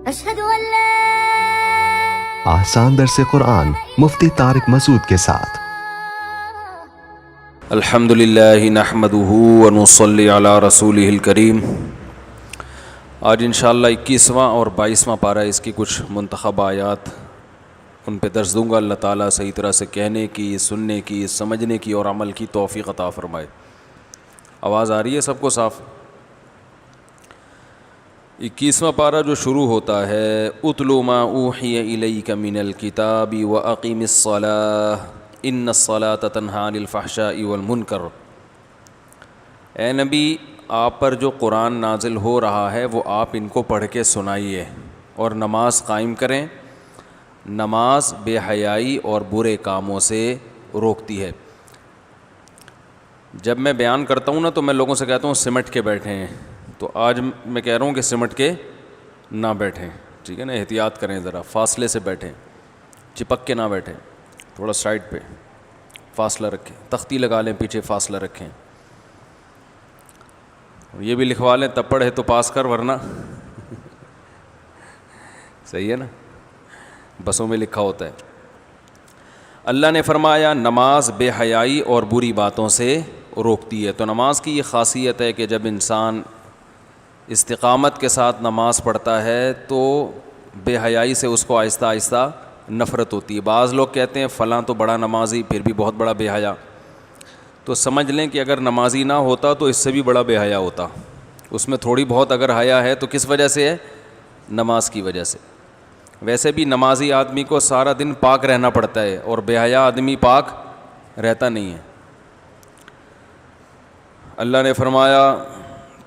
اشہد ان لا آسان درس قرآن مفتی طارق مسعود کے ساتھ۔ الحمد للہ نحمدہ ونصلی علی رسولہ الکریم۔ آج انشاءاللہ 21واں اور 22واں پارہ، اس کی کچھ منتخب آیات ان پہ درس دوں گا۔ اللہ تعالیٰ صحیح طرح سے کہنے کی، سننے کی، سمجھنے کی اور عمل کی توفیق عطا فرمائے۔ آواز آ رہی ہے سب کو صاف؟ 21واں پارہ جو شروع ہوتا ہے، اتلو ما اوحی الیک من الکتاب واقم الصلاۃ ان الصلاۃ تنہی عن الفحشاء والمنکر۔ اے نبی، آپ پر جو قرآن نازل ہو رہا ہے وہ آپ ان کو پڑھ کے سنائیے اور نماز قائم کریں۔ نماز بے حیائی اور برے کاموں سے روکتی ہے۔ جب میں بیان کرتا ہوں نا تو میں لوگوں سے کہتا ہوں سمٹ کے بیٹھیں، تو آج میں کہہ رہا ہوں کہ سمٹ کے نہ بیٹھیں، ٹھیک ہے نا؟ احتیاط کریں، ذرا فاصلے سے بیٹھیں، چپک کے نہ بیٹھیں، تھوڑا سائڈ پہ فاصلہ رکھیں، تختی لگا لیں، پیچھے فاصلہ رکھیں۔ یہ بھی لکھوا لیں، تپڑ ہے تو پاس کر ورنہ صحیح ہے نا؟ بسوں میں لکھا ہوتا ہے۔ اللہ نے فرمایا نماز بے حیائی اور بری باتوں سے روکتی ہے۔ تو نماز کی یہ خاصیت ہے کہ جب انسان استقامت کے ساتھ نماز پڑھتا ہے تو بے حیائی سے اس کو آہستہ آہستہ نفرت ہوتی ہے۔ بعض لوگ کہتے ہیں فلاں تو بڑا نمازی پھر بھی بہت بڑا بے حیا، تو سمجھ لیں کہ اگر نمازی نہ ہوتا تو اس سے بھی بڑا بے حیا ہوتا۔ اس میں تھوڑی بہت اگر حیا ہے تو کس وجہ سے ہے؟ نماز کی وجہ سے۔ ویسے بھی نمازی آدمی کو سارا دن پاک رہنا پڑتا ہے اور بے حیا آدمی پاک رہتا نہیں ہے۔ اللہ نے فرمایا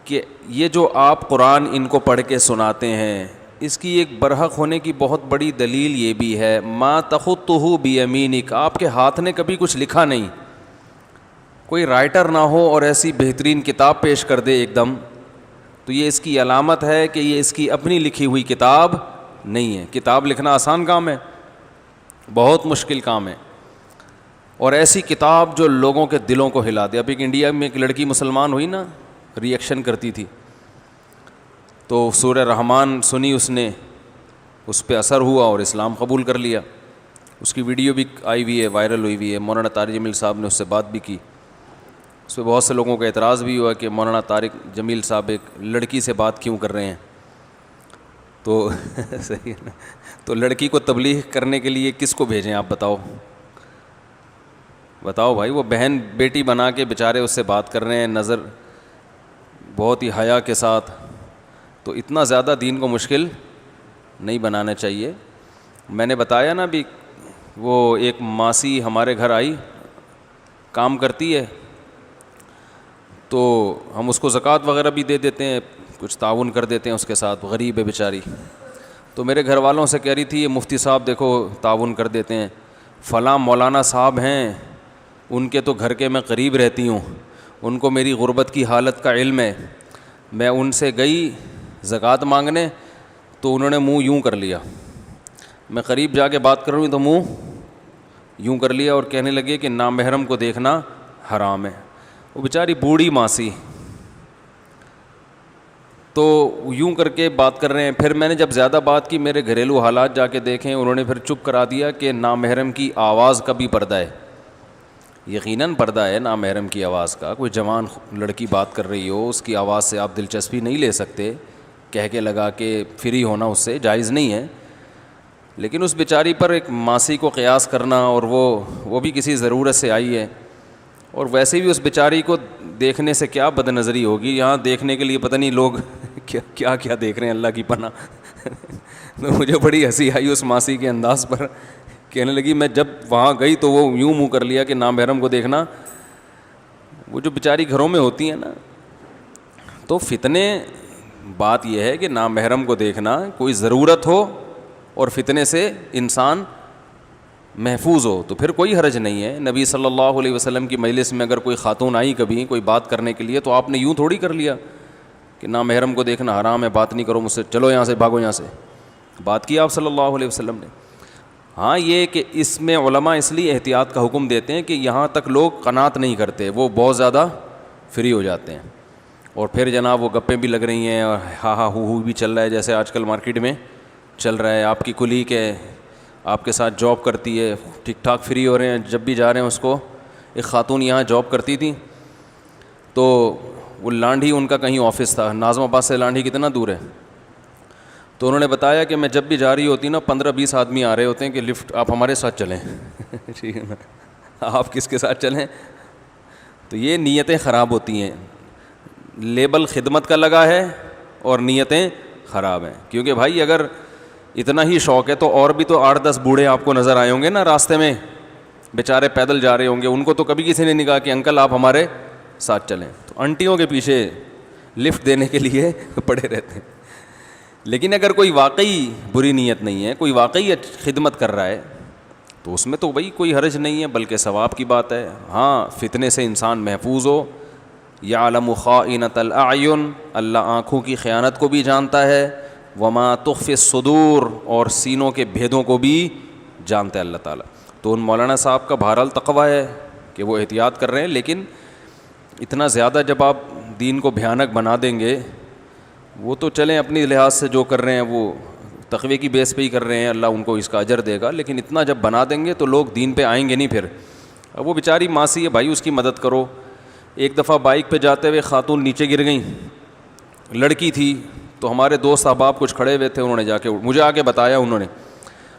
کہ یہ جو آپ قرآن ان کو پڑھ کے سناتے ہیں، اس کی ایک برحق ہونے کی بہت بڑی دلیل یہ بھی ہے، ما تخطہ بیمینک، آپ کے ہاتھ نے کبھی کچھ لکھا نہیں۔ کوئی رائٹر نہ ہو اور ایسی بہترین کتاب پیش کر دے ایک دم، تو یہ اس کی علامت ہے کہ یہ اس کی اپنی لکھی ہوئی کتاب نہیں ہے۔ کتاب لکھنا آسان کام ہے؟ بہت مشکل کام ہے۔ اور ایسی کتاب جو لوگوں کے دلوں کو ہلا دے۔ اب ایک انڈیا میں ایک لڑکی مسلمان ہوئی نا، ری ایکشن کرتی تھی، تو سورہ رحمان سنی اس نے، اس پہ اثر ہوا اور اسلام قبول کر لیا۔ اس کی ویڈیو بھی آئی ہوئی ہے، وائرل ہوئی ہوئی ہے۔ مولانا طارق جمیل صاحب نے اس سے بات بھی کی۔ اس پہ بہت سے لوگوں کا اعتراض بھی ہوا کہ مولانا طارق جمیل صاحب ایک لڑکی سے بات کیوں کر رہے ہیں؟ تو صحیح ہے نا؟ تو لڑکی کو تبلیغ کرنے کے لیے کس کو بھیجیں آپ بتاؤ؟ بتاؤ بھائی، وہ بہن بیٹی بنا کے بیچارے اس سے بات کر رہے ہیں، نظر بہت ہی حیا کے ساتھ۔ تو اتنا زیادہ دین کو مشکل نہیں بنانا چاہیے۔ میں نے بتایا نا بھی، وہ ایک ماسی ہمارے گھر آئی، کام کرتی ہے، تو ہم اس کو زکوٰۃ وغیرہ بھی دے دیتے ہیں، کچھ تعاون کر دیتے ہیں اس کے ساتھ، غریب ہے بیچاری۔ تو میرے گھر والوں سے کہہ رہی تھی، یہ مفتی صاحب دیکھو تعاون کر دیتے ہیں، فلاں مولانا صاحب ہیں، ان کے تو گھر کے میں قریب رہتی ہوں، ان کو میری غربت کی حالت کا علم ہے۔ میں ان سے گئی زکوٰۃ مانگنے تو انہوں نے منہ یوں کر لیا، میں قریب جا کے بات کر رہی ہوں تو منہ یوں کر لیا اور کہنے لگے کہ نامحرم کو دیکھنا حرام ہے۔ وہ بیچاری بوڑھی ماسی، تو یوں کر کے بات کر رہے ہیں۔ پھر میں نے جب زیادہ بات کی، میرے گھریلو حالات جا کے دیکھیں، انہوں نے پھر چپ کرا دیا کہ نامحرم کی آواز کا بھی پردہ ہے۔ یقیناً پردہ ہے نامحرم کی آواز کا۔ کوئی جوان لڑکی بات کر رہی ہو، اس کی آواز سے آپ دلچسپی نہیں لے سکتے، کہہ کے لگا کے فری ہونا اس سے جائز نہیں ہے۔ لیکن اس بیچاری پر ایک ماسی کو قیاس کرنا، اور وہ بھی کسی ضرورت سے آئی ہے، اور ویسے بھی اس بیچاری کو دیکھنے سے کیا بد نظری ہوگی، یہاں دیکھنے کے لیے پتہ نہیں لوگ کیا کیا دیکھ رہے ہیں، اللہ کی پناہ۔ تو مجھے بڑی ہنسی آئی اس ماسی کے انداز پر، کہنے لگی میں جب وہاں گئی تو وہ یوں منہ کر لیا کہ نامحرم کو دیکھنا۔ وہ جو بیچاری گھروں میں ہوتی ہیں نا، تو فتنے، بات یہ ہے کہ نامحرم کو دیکھنا، کوئی ضرورت ہو اور فتنے سے انسان محفوظ ہو تو پھر کوئی حرج نہیں ہے۔ نبی صلی اللہ علیہ وسلم کی مجلس میں اگر کوئی خاتون آئی کبھی کوئی بات کرنے کے لیے، تو آپ نے یوں تھوڑی کر لیا کہ نامحرم کو دیکھنا حرام ہے، بات نہیں کرو مجھ سے، چلو یہاں سے، بھاگو یہاں سے۔ بات کی آپ صلی اللہ علیہ وسلم نے۔ ہاں یہ کہ اس میں علماء اس لیے احتیاط کا حکم دیتے ہیں کہ یہاں تک لوگ قناعت نہیں کرتے، وہ بہت زیادہ فری ہو جاتے ہیں، اور پھر جناب وہ گپیں بھی لگ رہی ہیں اور ہاں ہاں ہو بھی چل رہا ہے، جیسے آج کل مارکیٹ میں چل رہا ہے, آپ کی کلیگ ہے, آپ کے ساتھ جاب کرتی ہے, ٹھیک ٹھاک فری ہو رہے ہیں, جب بھی جا رہے ہیں اس کو, ایک خاتون یہاں جاب کرتی تھی تو وہ لانڈھی ان کا کہیں آفس تھا, ناظم آباد سے لانڈھی کتنا دور ہے, تو انہوں نے بتایا کہ میں جب بھی جا رہی ہوتی نا 15-20 آدمی آ رہے ہوتے ہیں کہ لفٹ آپ ہمارے ساتھ چلیں. ٹھیک ہے نا, آپ کس کے ساتھ چلیں؟ تو یہ نیتیں خراب ہوتی ہیں, لیبل خدمت کا لگا ہے اور نیتیں خراب ہیں. کیونکہ بھائی اگر اتنا ہی شوق ہے تو اور بھی تو 8-10 بوڑھے آپ کو نظر آئے ہوں گے نا راستے میں, بیچارے پیدل جا رہے ہوں گے, ان کو تو کبھی کسی نے نہیں کہا کہ انکل آپ ہمارے ساتھ چلیں. تو انٹیوں کے پیچھے لفٹ دینے کے لیے پڑے رہتے ہیں. لیکن اگر کوئی واقعی بری نیت نہیں ہے, کوئی واقعی خدمت کر رہا ہے, تو اس میں تو بھائی کوئی حرج نہیں ہے, بلکہ ثواب کی بات ہے. ہاں فتنے سے انسان محفوظ ہو. یعلم خائنۃ الاعین, اللہ آنکھوں کی خیانت کو بھی جانتا ہے, وما تخفی الصدور, اور سینوں کے بھیدوں کو بھی جانتا ہے اللہ تعالیٰ. تو ان مولانا صاحب کا بہرحال تقویٰ ہے کہ وہ احتیاط کر رہے ہیں, لیکن اتنا زیادہ جب آپ دین کو بھیانک بنا دیں گے, وہ تو چلیں اپنی لحاظ سے جو کر رہے ہیں وہ تقوی کی بیس پہ ہی کر رہے ہیں, اللہ ان کو اس کا اجر دے گا, لیکن اتنا جب بنا دیں گے تو لوگ دین پہ آئیں گے نہیں پھر. اب وہ بیچاری ماسی ہے بھائی, اس کی مدد کرو. ایک دفعہ بائک پہ جاتے ہوئے خاتون نیچے گر گئیں, لڑکی تھی, تو ہمارے دوست احباب کچھ کھڑے ہوئے تھے, انہوں نے جا کے مجھے آ کے بتایا انہوں نے,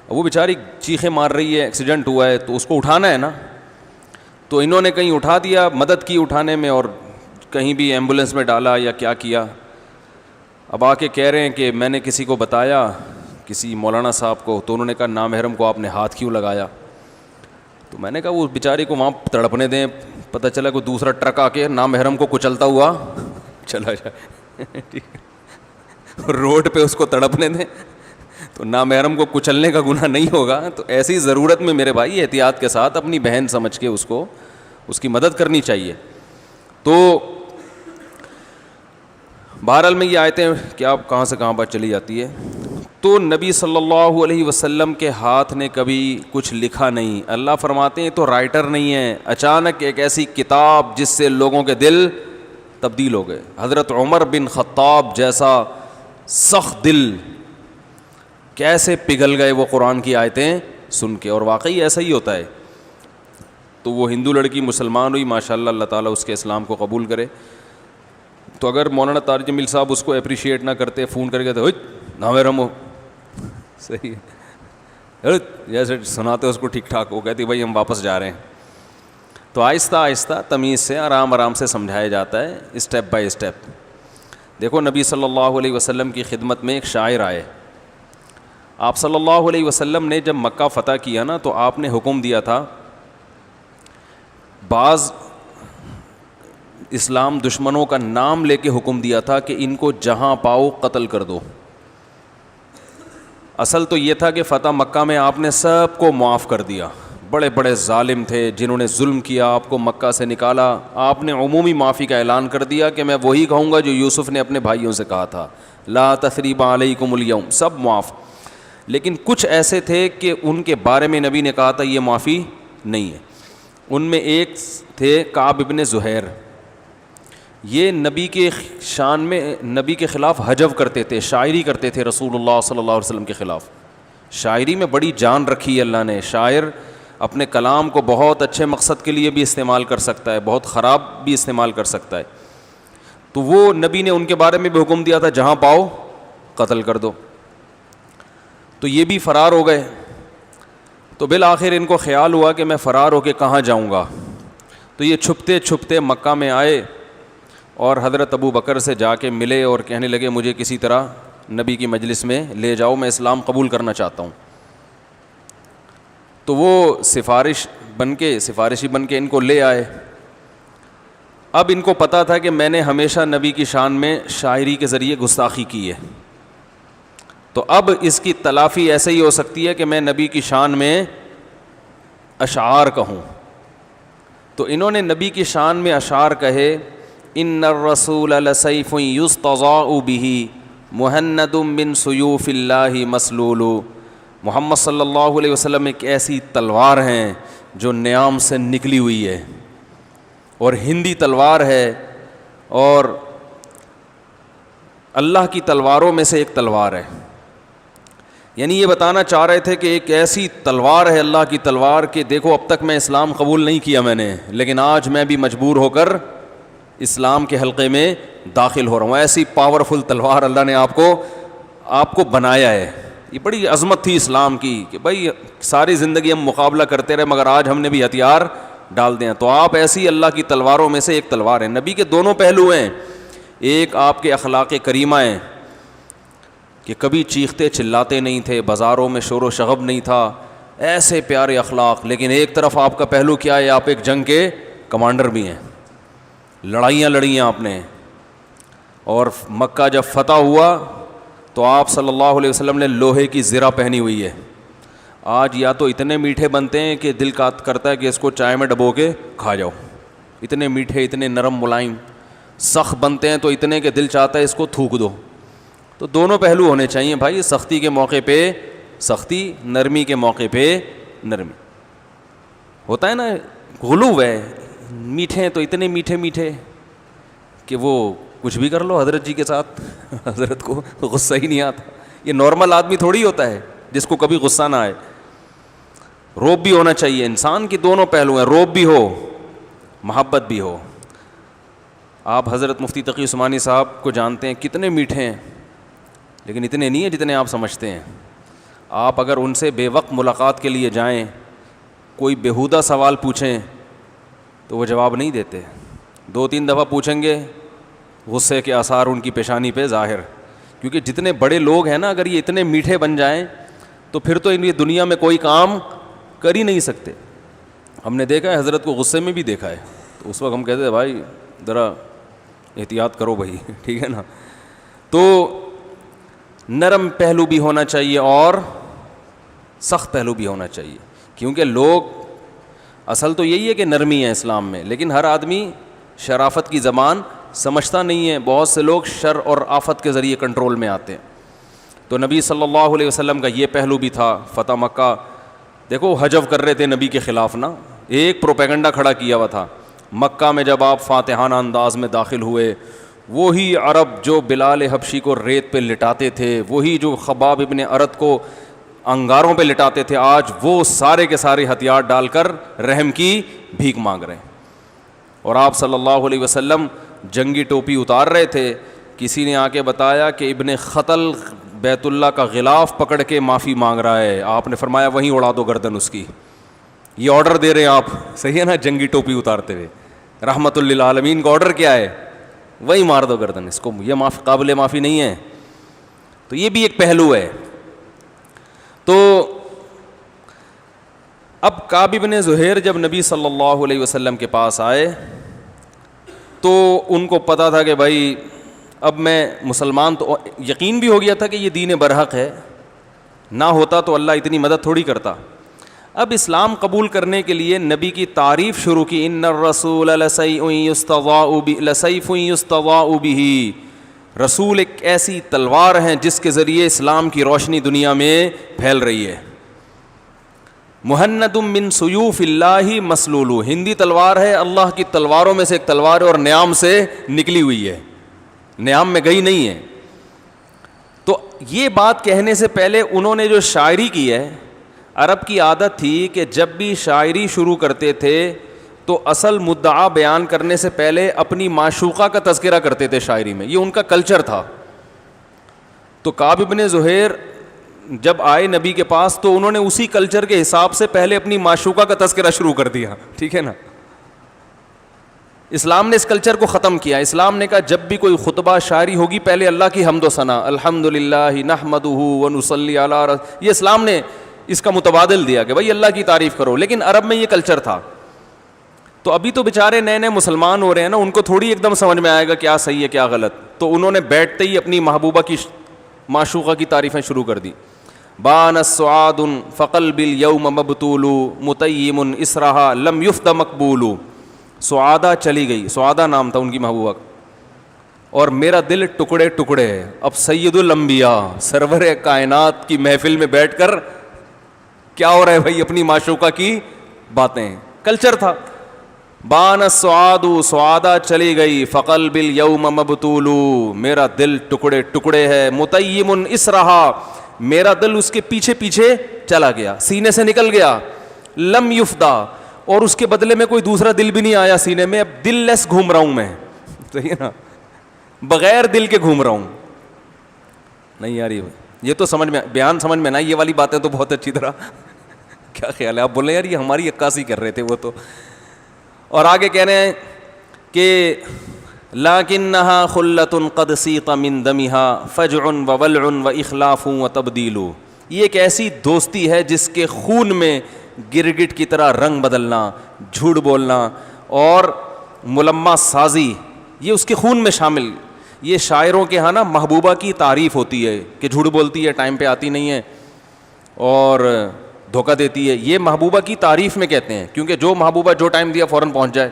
وہ بیچاری چیخیں مار رہی ہے, ایکسیڈنٹ ہوا ہے, تو اس کو اٹھانا ہے نا, تو انہوں نے کہیں اٹھا دیا, مدد کی اٹھانے میں, اور کہیں بھی ایمبولینس میں ڈالا یا کیا کیا. اب آ کے کہہ رہے ہیں کہ میں نے کسی کو بتایا, کسی مولانا صاحب کو, تو انہوں نے کہا نامحرم کو آپ نے ہاتھ کیوں لگایا. تو میں نے کہا وہ بیچاری کو وہاں تڑپنے دیں, پتہ چلا کوئی دوسرا ٹرک آ کے نامحرم کو کچلتا ہوا چلا جائے, روڈ پہ اس کو تڑپنے دیں, تو نامحرم کو کچلنے کا گناہ نہیں ہوگا. تو ایسی ضرورت میں میرے بھائی احتیاط کے ساتھ اپنی بہن سمجھ کے اس کو اس کی مدد کرنی چاہیے. تو بہرحال میں یہ آیتیں کیا کہاں سے کہاں بات چلی جاتی ہے. تو نبی صلی اللہ علیہ وسلم کے ہاتھ نے کبھی کچھ لکھا نہیں. اللہ فرماتے ہیں تو رائٹر نہیں ہے, اچانک ایک ایسی کتاب جس سے لوگوں کے دل تبدیل ہو گئے. حضرت عمر بن خطاب جیسا سخت دل کیسے پگھل گئے وہ قرآن کی آیتیں سن کے, اور واقعی ایسا ہی ہوتا ہے. تو وہ ہندو لڑکی مسلمان ہوئی, ماشاءاللہ اللہ تعالیٰ اس کے اسلام کو قبول کرے. تو اگر مولانا طارق جمیل صاحب اس کو اپریشیٹ نہ کرتے, فون کر کے تو نامحرم ہو, صحیح ہے, جیسے سناتے اس کو ٹھیک ٹھاک, وہ کہتی بھائی ہم واپس جا رہے ہیں. تو آہستہ آہستہ تمیز سے آرام آرام سے سمجھایا جاتا ہے, اسٹیپ بائی اسٹیپ. دیکھو نبی صلی اللہ علیہ وسلم کی خدمت میں ایک شاعر آئے. آپ صلی اللہ علیہ وسلم نے جب مکہ فتح کیا نا, تو آپ نے حکم دیا تھا, بعض اسلام دشمنوں کا نام لے کے حکم دیا تھا کہ ان کو جہاں پاؤ قتل کر دو. اصل تو یہ تھا کہ فتح مکہ میں آپ نے سب کو معاف کر دیا. بڑے بڑے ظالم تھے جنہوں نے ظلم کیا, آپ کو مکہ سے نکالا, آپ نے عمومی معافی کا اعلان کر دیا کہ میں وہی کہوں گا جو یوسف نے اپنے بھائیوں سے کہا تھا, لا تثریب علیکم اليوم, سب معاف. لیکن کچھ ایسے تھے کہ ان کے بارے میں نبی نے کہا تھا یہ معافی نہیں ہے. ان میں ایک تھے کعب ابن زہیر. یہ نبی کے شان میں نبی کے خلاف حجو کرتے تھے, شاعری کرتے تھے رسول اللہ صلی اللہ علیہ وسلم کے خلاف. شاعری میں بڑی جان رکھی ہے اللہ نے. شاعر اپنے کلام کو بہت اچھے مقصد کے لیے بھی استعمال کر سکتا ہے, بہت خراب بھی استعمال کر سکتا ہے. تو وہ نبی نے ان کے بارے میں بھی حکم دیا تھا جہاں پاؤ قتل کر دو. تو یہ بھی فرار ہو گئے. تو بالآخر ان کو خیال ہوا کہ میں فرار ہو کے کہاں جاؤں گا. تو یہ چھپتے چھپتے مکہ میں آئے اور حضرت ابو بکر سے جا کے ملے اور کہنے لگے مجھے کسی طرح نبی کی مجلس میں لے جاؤ, میں اسلام قبول کرنا چاہتا ہوں. تو وہ سفارشی بن کے ان کو لے آئے. اب ان کو پتہ تھا کہ میں نے ہمیشہ نبی کی شان میں شاعری کے ذریعے گستاخی کی ہے, تو اب اس کی تلافی ایسے ہی ہو سکتی ہے کہ میں نبی کی شان میں اشعار کہوں. تو انہوں نے نبی کی شان میں اشعار کہے, ان الرسول لسیف یستضاء به مہند من سیوف اللہ مسلول. محمد صلی اللہ علیہ وسلم ایک ایسی تلوار ہیں جو نیام سے نکلی ہوئی ہے, اور ہندی تلوار ہے, اور اللہ کی تلواروں میں سے ایک تلوار ہے. یعنی یہ بتانا چاہ رہے تھے کہ ایک ایسی تلوار ہے اللہ کی تلوار کہ دیکھو اب تک میں اسلام قبول نہیں کیا میں نے، لیکن آج میں بھی مجبور ہو کر اسلام کے حلقے میں داخل ہو رہا ہوں. ایسی پاورفل تلوار اللہ نے آپ کو بنایا ہے. یہ بڑی عظمت تھی اسلام کی کہ بھائی ساری زندگی ہم مقابلہ کرتے رہے مگر آج ہم نے بھی ہتھیار ڈال دیں. تو آپ ایسی اللہ کی تلواروں میں سے ایک تلوار ہیں. نبی کے دونوں پہلو ہیں. ایک آپ کے اخلاق کریمہ ہیں کہ کبھی چیختے چلاتے نہیں تھے، بازاروں میں شور و شغب نہیں تھا، ایسے پیارے اخلاق. لیکن ایک طرف آپ کا پہلو کیا ہے، آپ ایک جنگ کے کمانڈر بھی ہیں، لڑائیاں لڑی ہیں آپ نے. اور مکہ جب فتح ہوا تو آپ صلی اللہ علیہ وسلم نے لوہے کی زرہ پہنی ہوئی ہے. آج یا تو اتنے میٹھے بنتے ہیں کہ دل کرتا ہے کہ اس کو چائے میں ڈبو کے کھا جاؤ. اتنے میٹھے، اتنے نرم ملائم. سخت بنتے ہیں تو اتنے کہ دل چاہتا ہے اس کو تھوک دو. تو دونوں پہلو ہونے چاہیے بھائی. سختی کے موقع پہ سختی، نرمی کے موقع پہ نرمی. ہوتا ہے نا غلو ہے، میٹھے ہیں تو اتنے میٹھے میٹھے کہ وہ کچھ بھی کر لو حضرت جی کے ساتھ، حضرت کو غصہ ہی نہیں آتا. یہ نارمل آدمی تھوڑی ہوتا ہے جس کو کبھی غصہ نہ آئے. روب بھی ہونا چاہیے. انسان کی دونوں پہلو ہیں، روب بھی ہو، محبت بھی ہو. آپ حضرت مفتی تقی عثمانی صاحب کو جانتے ہیں، کتنے میٹھے ہیں، لیکن اتنے نہیں ہیں جتنے آپ سمجھتے ہیں. آپ اگر ان سے بے وقت ملاقات کے لیے جائیں، کوئی بیہودہ سوال پوچھیں تو وہ جواب نہیں دیتے. 2-3 دفعہ پوچھیں گے، غصے کے آثار ان کی پیشانی پہ ظاہر. کیونکہ جتنے بڑے لوگ ہیں نا، اگر یہ اتنے میٹھے بن جائیں تو پھر تو ان دنیا میں کوئی کام کر ہی نہیں سکتے. ہم نے دیکھا ہے، حضرت کو غصے میں بھی دیکھا ہے. تو اس وقت ہم کہتے ہیں بھائی ذرا احتیاط کرو بھائی، ٹھیک ہے نا. تو نرم پہلو بھی ہونا چاہیے اور سخت پہلو بھی ہونا چاہیے. کیونکہ لوگ اصل تو یہی ہے کہ نرمی ہے اسلام میں، لیکن ہر آدمی شرافت کی زبان سمجھتا نہیں ہے. بہت سے لوگ شر اور آفت کے ذریعے کنٹرول میں آتے ہیں. تو نبی صلی اللہ علیہ وسلم کا یہ پہلو بھی تھا. فتح مکہ دیکھو حجو کر رہے تھے نبی کے خلاف نا، ایک پروپیگنڈا کھڑا کیا ہوا تھا. مکہ میں جب آپ فاتحانہ انداز میں داخل ہوئے، وہی عرب جو بلال حبشی کو ریت پہ لٹاتے تھے، وہی جو خباب ابن ارت کو انگاروں پہ لٹاتے تھے، آج وہ سارے کے سارے ہتھیار ڈال کر رحم کی بھیک مانگ رہے ہیں. اور آپ صلی اللہ علیہ وسلم جنگی ٹوپی اتار رہے تھے. کسی نے آ کے بتایا کہ ابن خطل بیت اللہ کا غلاف پکڑ کے معافی مانگ رہا ہے. آپ نے فرمایا وہیں اڑا دو گردن اس کی. یہ آرڈر دے رہے ہیں آپ، صحیح ہے نا، جنگی ٹوپی اتارتے ہوئے. رحمت للعالمین کا آرڈر کیا ہے؟ وہی مار دو گردن اس کو. یہ قابل معافی نہیں ہے. تو یہ بھی ایک پہلو ہے. تو اب کعب بن زہیر جب نبی صلی اللہ علیہ وسلم کے پاس آئے تو ان کو پتہ تھا کہ بھائی اب میں مسلمان، تو یقین بھی ہو گیا تھا کہ یہ دین برحق ہے، نہ ہوتا تو اللہ اتنی مدد تھوڑی کرتا. اب اسلام قبول کرنے کے لیے نبی کی تعریف شروع کی. ان الرسول لسیف یستضاء بہ. رسول ایک ایسی تلوار ہیں جس کے ذریعے اسلام کی روشنی دنیا میں پھیل رہی ہے. مہند من سیوف اللہ مسلول. ہندی تلوار ہے، اللہ کی تلواروں میں سے ایک تلوار ہے اور نیام سے نکلی ہوئی ہے، نیام میں گئی نہیں ہے. تو یہ بات کہنے سے پہلے انہوں نے جو شاعری کی ہے، عرب کی عادت تھی کہ جب بھی شاعری شروع کرتے تھے تو اصل مدعا بیان کرنے سے پہلے اپنی معشوقہ کا تذکرہ کرتے تھے شاعری میں. یہ ان کا کلچر تھا. تو کعب بن زہیر جب آئے نبی کے پاس تو انہوں نے اسی کلچر کے حساب سے پہلے اپنی معشوقہ کا تذکرہ شروع کر دیا. ٹھیک ہے نا. اسلام نے اس کلچر کو ختم کیا. اسلام نے کہا جب بھی کوئی خطبہ شاعری ہوگی پہلے اللہ کی حمد و ثنا، الحمدللہ نحمدہ ونصلی علی رسول. یہ اسلام نے اس کا متبادل دیا کہ بھائی اللہ کی تعریف کرو. لیکن عرب میں یہ کلچر تھا. تو ابھی تو بیچارے نئے نئے مسلمان ہو رہے ہیں نا، ان کو تھوڑی ایک دم سمجھ میں آئے گا کیا صحیح ہے کیا غلط. تو انہوں نے بیٹھتے ہی اپنی محبوبہ کی معشوقہ کی تعریفیں شروع کر دی. بان السعاد فقلبی الیوم مبتول متیم اسرہا لم یفت مقبول. سعادہ چلی گئی، سعادہ نام تھا ان کی محبوبہ کا، اور میرا دل ٹکڑے ٹکڑے ہے. اب سید الانبیاء سرور کائنات کی محفل میں بیٹھ کر کیا ہو رہا ہے بھائی؟ اپنی معشوقہ کی باتیں. کلچر تھا. بان السعاد، سعادہ چلی گئی. فقلبی الیوم مبتول، میرا دل ٹکڑے ٹکڑے ہے. متیم اسرہا، میرا دل اس کے پیچھے پیچھے چلا گیا, سینے سے نکل گیا. لم یفدا, اور اس کے بدلے میں کوئی دوسرا دل بھی نہیں آیا سینے میں, اب دل لیس گھوم رہا ہوں میں, صحیح ہے نا, بغیر دل کے گھوم رہا ہوں. نہیں یار یہ تو سمجھ میں, بیان سمجھ میں نا, یہ والی باتیں تو بہت اچھی طرح کیا خیال ہے, آپ بول رہے ہیں یار یہ ہماری عکاسی کر رہے تھے وہ تو. اور آگے کہہ رہے ہیں کہ لکنھا خلۃ قد سیق من دمھا فجع وولع واخلاف وتبدیل, یہ ایک ایسی دوستی ہے جس کے خون میں گرگٹ کی طرح رنگ بدلنا, جھوٹ بولنا اور ملمہ سازی, یہ اس کے خون میں شامل. یہ شاعروں کے ہاں نا محبوبہ کی تعریف ہوتی ہے کہ جھوٹ بولتی ہے, ٹائم پہ آتی نہیں ہے اور دھوکہ دیتی ہے, یہ محبوبہ کی تعریف میں کہتے ہیں. کیونکہ جو محبوبہ جو ٹائم دیا فوراً پہنچ جائے,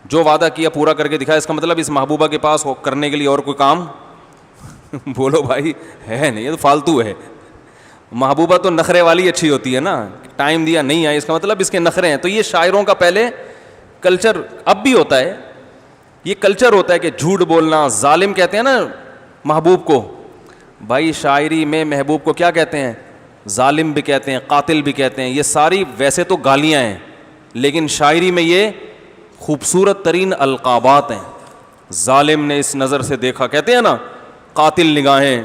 جو وعدہ کیا پورا کر کے دکھائے, اس کا مطلب اس محبوبہ کے پاس کرنے کے لیے اور کوئی کام بولو بھائی ہے نہیں, یہ تو فالتو ہے. محبوبہ تو نخرے والی اچھی ہوتی ہے نا, ٹائم دیا نہیں آئی, اس کا مطلب اس کے نخرے ہیں. تو یہ شاعروں کا پہلے کلچر, اب بھی ہوتا ہے یہ کلچر ہوتا ہے کہ جھوٹ بولنا. ظالم کہتے ہیں نا محبوب کو, بھائی شاعری میں محبوب کو کیا کہتے ہیں, ظالم بھی کہتے ہیں, قاتل بھی کہتے ہیں. یہ ساری ویسے تو گالیاں ہیں لیکن شاعری میں یہ خوبصورت ترین القابات ہیں. ظالم نے اس نظر سے دیکھا, کہتے ہیں نا قاتل نگاہیں.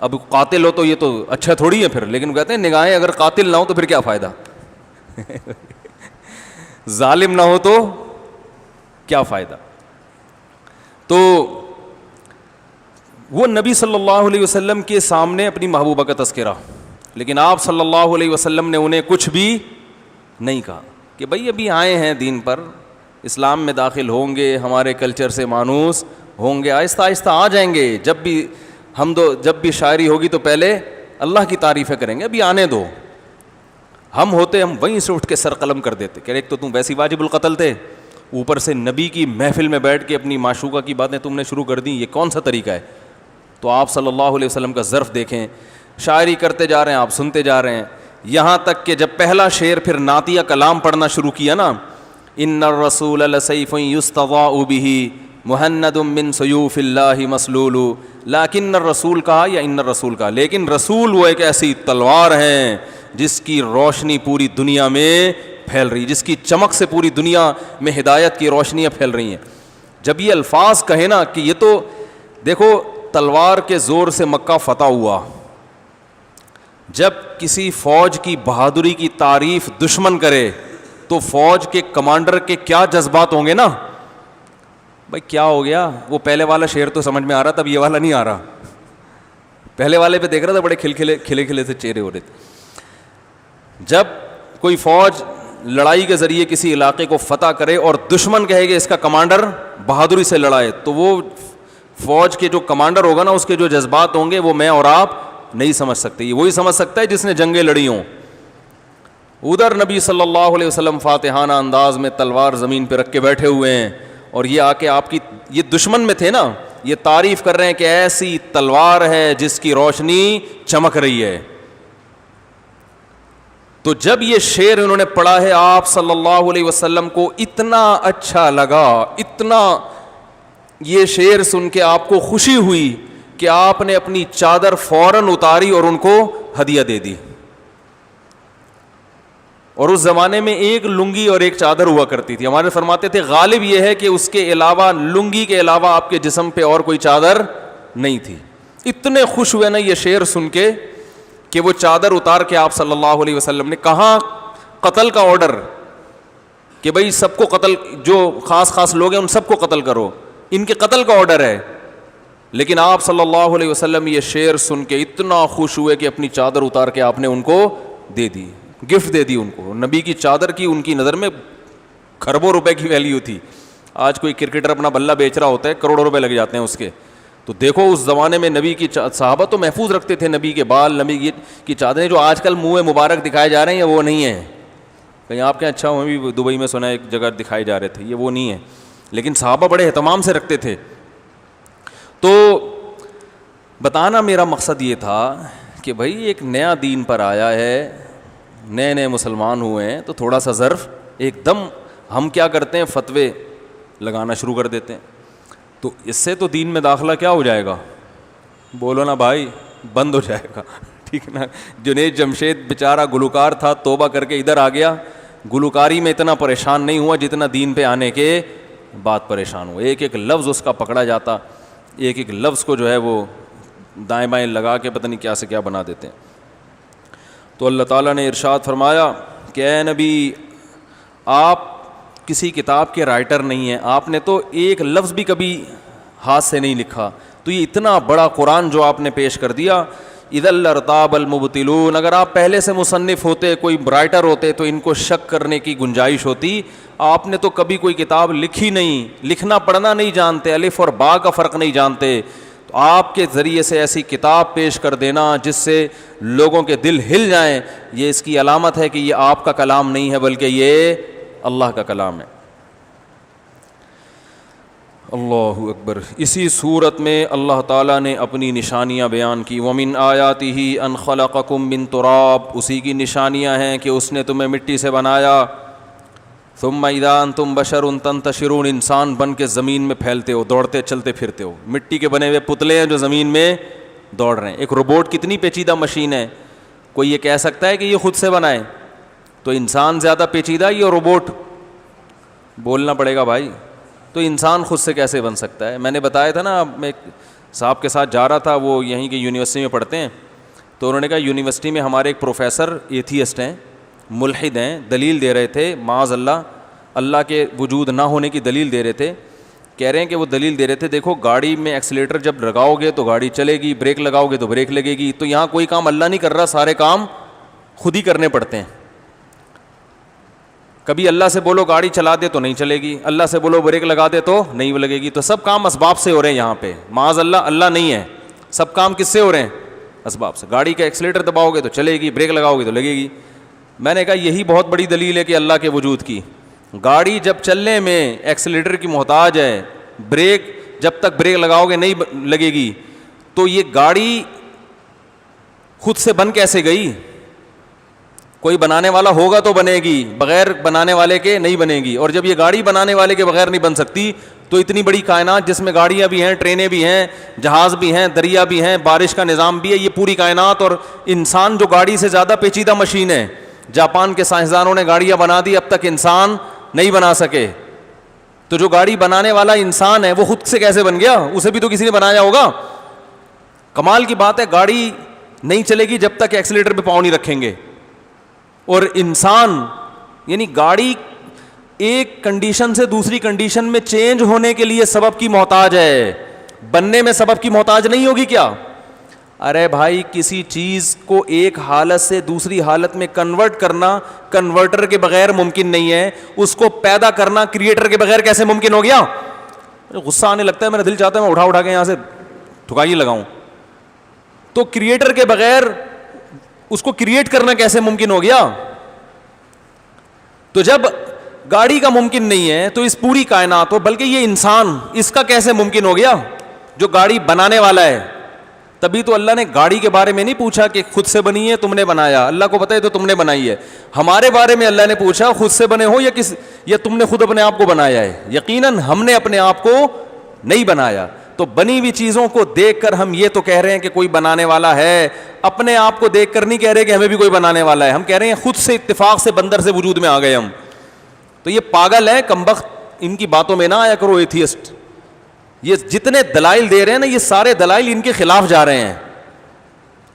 اب قاتل ہو تو یہ تو اچھا تھوڑی ہے پھر, لیکن کہتے ہیں نگاہیں اگر قاتل نہ ہو تو پھر کیا فائدہ ظالم نہ ہو تو کیا فائدہ. تو وہ نبی صلی اللہ علیہ وسلم کے سامنے اپنی محبوبہ کا تذکرہ, لیکن آپ صلی اللہ علیہ وسلم نے انہیں کچھ بھی نہیں کہا کہ بھائی ابھی آئے ہیں دین پر, اسلام میں داخل ہوں گے, ہمارے کلچر سے مانوس ہوں گے, آہستہ آہستہ آ جائیں گے. جب بھی شاعری ہوگی تو پہلے اللہ کی تعریفیں کریں گے, ابھی آنے دو. ہم وہیں سے اٹھ کے سر قلم کر دیتے کہ ایک تو تم ویسی واجب القتل تھے, اوپر سے نبی کی محفل میں بیٹھ کے اپنی معشوقہ کی باتیں تم نے شروع کر دیں, یہ کون سا طریقہ ہے. تو آپ صلی اللہ علیہ وسلم کا ظرف دیکھیں, شاعری کرتے جا رہے ہیں, آپ سنتے جا رہے ہیں, یہاں تک کہ جب پہلا شعر پھر نعتیہ کلام پڑھنا شروع کیا نا, ان الرسول لسیف یستضاء بہ مہند من سیوف اللہ مسلول, لیکن الرسول کہا یا ان الرسول کہا, لیکن رسول وہ ایک ایسی تلوار ہیں جس کی روشنی پوری دنیا میں پھیل رہی, جس کی چمک سے پوری دنیا میں ہدایت کی روشنیاں پھیل رہی ہیں. جب یہ الفاظ کہیں نا کہ یہ تو دیکھو تلوار کے زور سے مکہ فتح ہوا, جب کسی فوج کی بہادری کی تعریف دشمن کرے تو فوج کے کمانڈر کے کیا جذبات ہوں گے نا. بھائی کیا ہو گیا, وہ پہلے والا شعر تو سمجھ میں آ رہا تھا, اب یہ والا نہیں آ رہا. پہلے والے پہ دیکھ رہا تھا بڑے کھلے سے چہرے ہو رہے تھے. جب کوئی فوج لڑائی کے ذریعے کسی علاقے کو فتح کرے اور دشمن کہے کہ اس کا کمانڈر بہادری سے لڑائے, تو وہ فوج کے جو کمانڈر ہوگا نا, اس کے جو جذبات ہوں گے وہ میں اور آپ نہیں سمجھ سکتے. یہ وہی سمجھ سکتا ہے جس نے جنگیں لڑی ہوں. ادھر نبی صلی اللہ علیہ وسلم فاتحانہ انداز میں تلوار زمین پہ رکھ کے بیٹھے ہوئے ہیں, اور یہ آ کے آپ کی, یہ دشمن میں تھے نا, یہ تعریف کر رہے ہیں کہ ایسی تلوار ہے جس کی روشنی چمک رہی ہے. تو جب یہ شعر انہوں نے پڑھا ہے, آپ صلی اللہ علیہ وسلم کو اتنا اچھا لگا, اتنا یہ شعر سن کے آپ کو خوشی ہوئی کہ آپ نے اپنی چادر فوراً اتاری اور ان کو ہدیہ دے دی. اور اس زمانے میں ایک لنگی اور ایک چادر ہوا کرتی تھی. ہمارے فرماتے تھے غالب یہ ہے کہ اس کے علاوہ, لنگی کے علاوہ آپ کے جسم پہ اور کوئی چادر نہیں تھی. اتنے خوش ہوئے نا یہ شعر سن کے کہ وہ چادر اتار کے آپ صلی اللہ علیہ وسلم نے کہا قتل کا آرڈر کہ بھئی سب کو قتل, جو خاص لوگ ہیں ان سب کو قتل کرو, ان کے قتل کا آرڈر ہے. لیکن آپ صلی اللہ علیہ وسلم یہ شعر سن کے اتنا خوش ہوئے کہ اپنی چادر اتار کے آپ نے ان کو دے دی, گفٹ دے دی ان کو. نبی کی چادر کی ان کی نظر میں کھربوں روپے کی ویلیو تھی. آج کوئی کرکٹر اپنا بلہ بیچ رہا ہوتا ہے, کروڑوں روپے لگ جاتے ہیں اس کے. تو دیکھو اس زمانے میں نبی کی صحابہ تو محفوظ رکھتے تھے نبی کے بال, نبی کی چادریں. جو آج کل منہ مبارک دکھائے جا رہے ہیں یہ وہ نہیں ہیں. کہیں آپ کے اچھا ہمیں بھی دبئی میں سنا ایک جگہ دکھائے جا رہے تھے, یہ وہ نہیں ہے. لیکن صحابہ بڑے اہتمام سے رکھتے تھے. تو بتانا میرا مقصد یہ تھا کہ بھائی ایک نیا دین پر آیا ہے, نئے مسلمان ہوئے ہیں, تو تھوڑا سا ظرف ایک دم ہم کیا کرتے ہیں, فتوے لگانا شروع کر دیتے ہیں. تو اس سے تو دین میں داخلہ کیا ہو جائے گا, بولو نا بھائی, بند ہو جائے گا, ٹھیک ہے نا. جنید جمشید بیچارہ گلوکار تھا, توبہ کر کے ادھر آ گیا, گلوکاری میں اتنا پریشان نہیں ہوا جتنا دین پہ آنے کے بعد پریشان ہوا. ایک ایک لفظ اس کا پکڑا جاتا, ایک ایک لفظ کو جو ہے وہ دائیں بائیں لگا کے پتہ نہیں کیا سے کیا بنا دیتے ہیں. تو اللہ تعالیٰ نے ارشاد فرمایا کہ اے نبی آپ کسی کتاب کے رائٹر نہیں ہیں, آپ نے تو ایک لفظ بھی کبھی ہاتھ سے نہیں لکھا, تو یہ اتنا بڑا قرآن جو آپ نے پیش کر دیا. اذا لارتاب المبطلون, اگر آپ پہلے سے مصنف ہوتے, کوئی رائٹر ہوتے تو ان کو شک کرنے کی گنجائش ہوتی. آپ نے تو کبھی کوئی کتاب لکھی نہیں, لکھنا پڑھنا نہیں جانتے, الف اور با کا فرق نہیں جانتے, تو آپ کے ذریعے سے ایسی کتاب پیش کر دینا جس سے لوگوں کے دل ہل جائیں, یہ اس کی علامت ہے کہ یہ آپ کا کلام نہیں ہے بلکہ یہ اللہ کا کلام ہے. اللہ اکبر. اسی صورت میں اللہ تعالیٰ نے اپنی نشانیاں بیان کی. وَمِنْ آیَاتِهِ أَنْ خَلَقَكُم مِّن تُرَابٍ, اسی کی نشانیاں ہیں کہ اس نے تمہیں مٹی سے بنایا. ثُمَّ إِذَا أَنْتُمْ بَشَرٌ تَنْتَشِرُونَ, انسان بن کے زمین میں پھیلتے ہو, دوڑتے چلتے پھرتے ہو. مٹی کے بنے ہوئے پتلے ہیں جو زمین میں دوڑ رہے ہیں. ایک روبوٹ کتنی پیچیدہ مشین ہے, کوئی یہ کہہ سکتا ہے کہ یہ خود سے بنائے؟ تو انسان زیادہ پیچیدہ یا روبوٹ؟ بولنا پڑے گا بھائی. تو انسان خود سے کیسے بن سکتا ہے؟ میں نے بتایا تھا نا, میں ایک صاحب کے ساتھ جا رہا تھا, وہ یہیں کی یونیورسٹی میں پڑھتے ہیں, تو انہوں نے کہا یونیورسٹی میں ہمارے ایک پروفیسر ایتھیسٹ ہیں, ملحد ہیں, دلیل دے رہے تھے معاذ اللہ کے وجود نہ ہونے کی دلیل دے رہے تھے. کہہ رہے ہیں کہ وہ دلیل دے رہے تھے, دیکھو گاڑی میں ایکسیلیٹر جب لگاؤ گے تو گاڑی چلے گی, بریک لگاؤ گے تو بریک لگے گی, تو یہاں کوئی کام اللہ نہیں کر رہا, سارے کام خود ہی کرنے پڑتے ہیں. کبھی اللہ سے بولو گاڑی چلا دے تو نہیں چلے گی, اللہ سے بولو بریک لگا دے تو نہیں لگے گی. تو سب کام اسباب سے ہو رہے ہیں یہاں پہ, معاذ اللہ نہیں ہے, سب کام کس سے ہو رہے ہیں؟ اسباب سے. گاڑی کا ایکسیلیٹر دباؤ گے تو چلے گی, بریک لگاؤ گے تو لگے گی. میں نے کہا یہی بہت بڑی دلیل ہے کہ اللہ کے وجود کی. گاڑی جب چلنے میں ایکسیلیٹر کی محتاج ہے, بریک جب تک بریک لگاؤ گے نہیں لگے گی, تو یہ گاڑی خود سے بن کیسے گئی؟ کوئی بنانے والا ہوگا تو بنے گی, بغیر بنانے والے کے نہیں بنے گی. اور جب یہ گاڑی بنانے والے کے بغیر نہیں بن سکتی, تو اتنی بڑی کائنات جس میں گاڑیاں بھی ہیں, ٹرینیں بھی ہیں, جہاز بھی ہیں, دریا بھی ہیں, بارش کا نظام بھی ہے, یہ پوری کائنات, اور انسان جو گاڑی سے زیادہ پیچیدہ مشین ہے. جاپان کے سائنسدانوں نے گاڑیاں بنا دی, اب تک انسان نہیں بنا سکے. تو جو گاڑی بنانے والا انسان ہے وہ خود سے کیسے بن گیا؟ اسے بھی تو کسی نے بنایا ہوگا. کمال کی بات ہے, گاڑی نہیں چلے گی جب تک ایکسیلیٹر پہ پاؤں نہیں رکھیں گے. اور انسان یعنی گاڑی ایک کنڈیشن سے دوسری کنڈیشن میں چینج ہونے کے لیے سبب کی محتاج ہے, بننے میں سبب کی محتاج نہیں ہوگی کیا؟ ارے بھائی, کسی چیز کو ایک حالت سے دوسری حالت میں کنورٹ کرنا کنورٹر کے بغیر ممکن نہیں ہے, اس کو پیدا کرنا کریٹر کے بغیر کیسے ممکن ہو گیا؟ غصہ آنے لگتا ہے, میرا دل چاہتا ہے میں اٹھا کے یہاں سے ٹھکائی لگاؤں. تو کریٹر کے بغیر اس کو کریٹ کرنا کیسے ممکن ہو گیا؟ تو جب گاڑی کا ممکن نہیں ہے تو اس پوری کائنات ہو, بلکہ یہ انسان, اس کا کیسے ممکن ہو گیا جو گاڑی بنانے والا ہے؟ تبھی تو اللہ نے گاڑی کے بارے میں نہیں پوچھا کہ خود سے بنی ہے تم نے بنایا, اللہ کو پتہ ہے تو تم نے بنائی ہے. ہمارے بارے میں اللہ نے پوچھا خود سے بنے ہو یا تم نے خود اپنے آپ کو بنایا ہے. یقیناً ہم نے اپنے آپ کو نہیں بنایا. تو بنی ہوئی چیزوں کو دیکھ کر ہم یہ تو کہہ رہے ہیں کہ کوئی بنانے والا ہے, اپنے آپ کو دیکھ کر نہیں کہہ رہے کہ ہمیں بھی کوئی بنانے والا ہے. ہم کہہ رہے ہیں خود سے اتفاق سے بندر سے وجود میں آ گئے ہم. تو یہ پاگل ہے, کمبخت, ان کی باتوں میں نہ آیا کرو ایتھیسٹ. یہ جتنے دلائل دے رہے ہیں نا, یہ سارے دلائل ان کے خلاف جا رہے ہیں.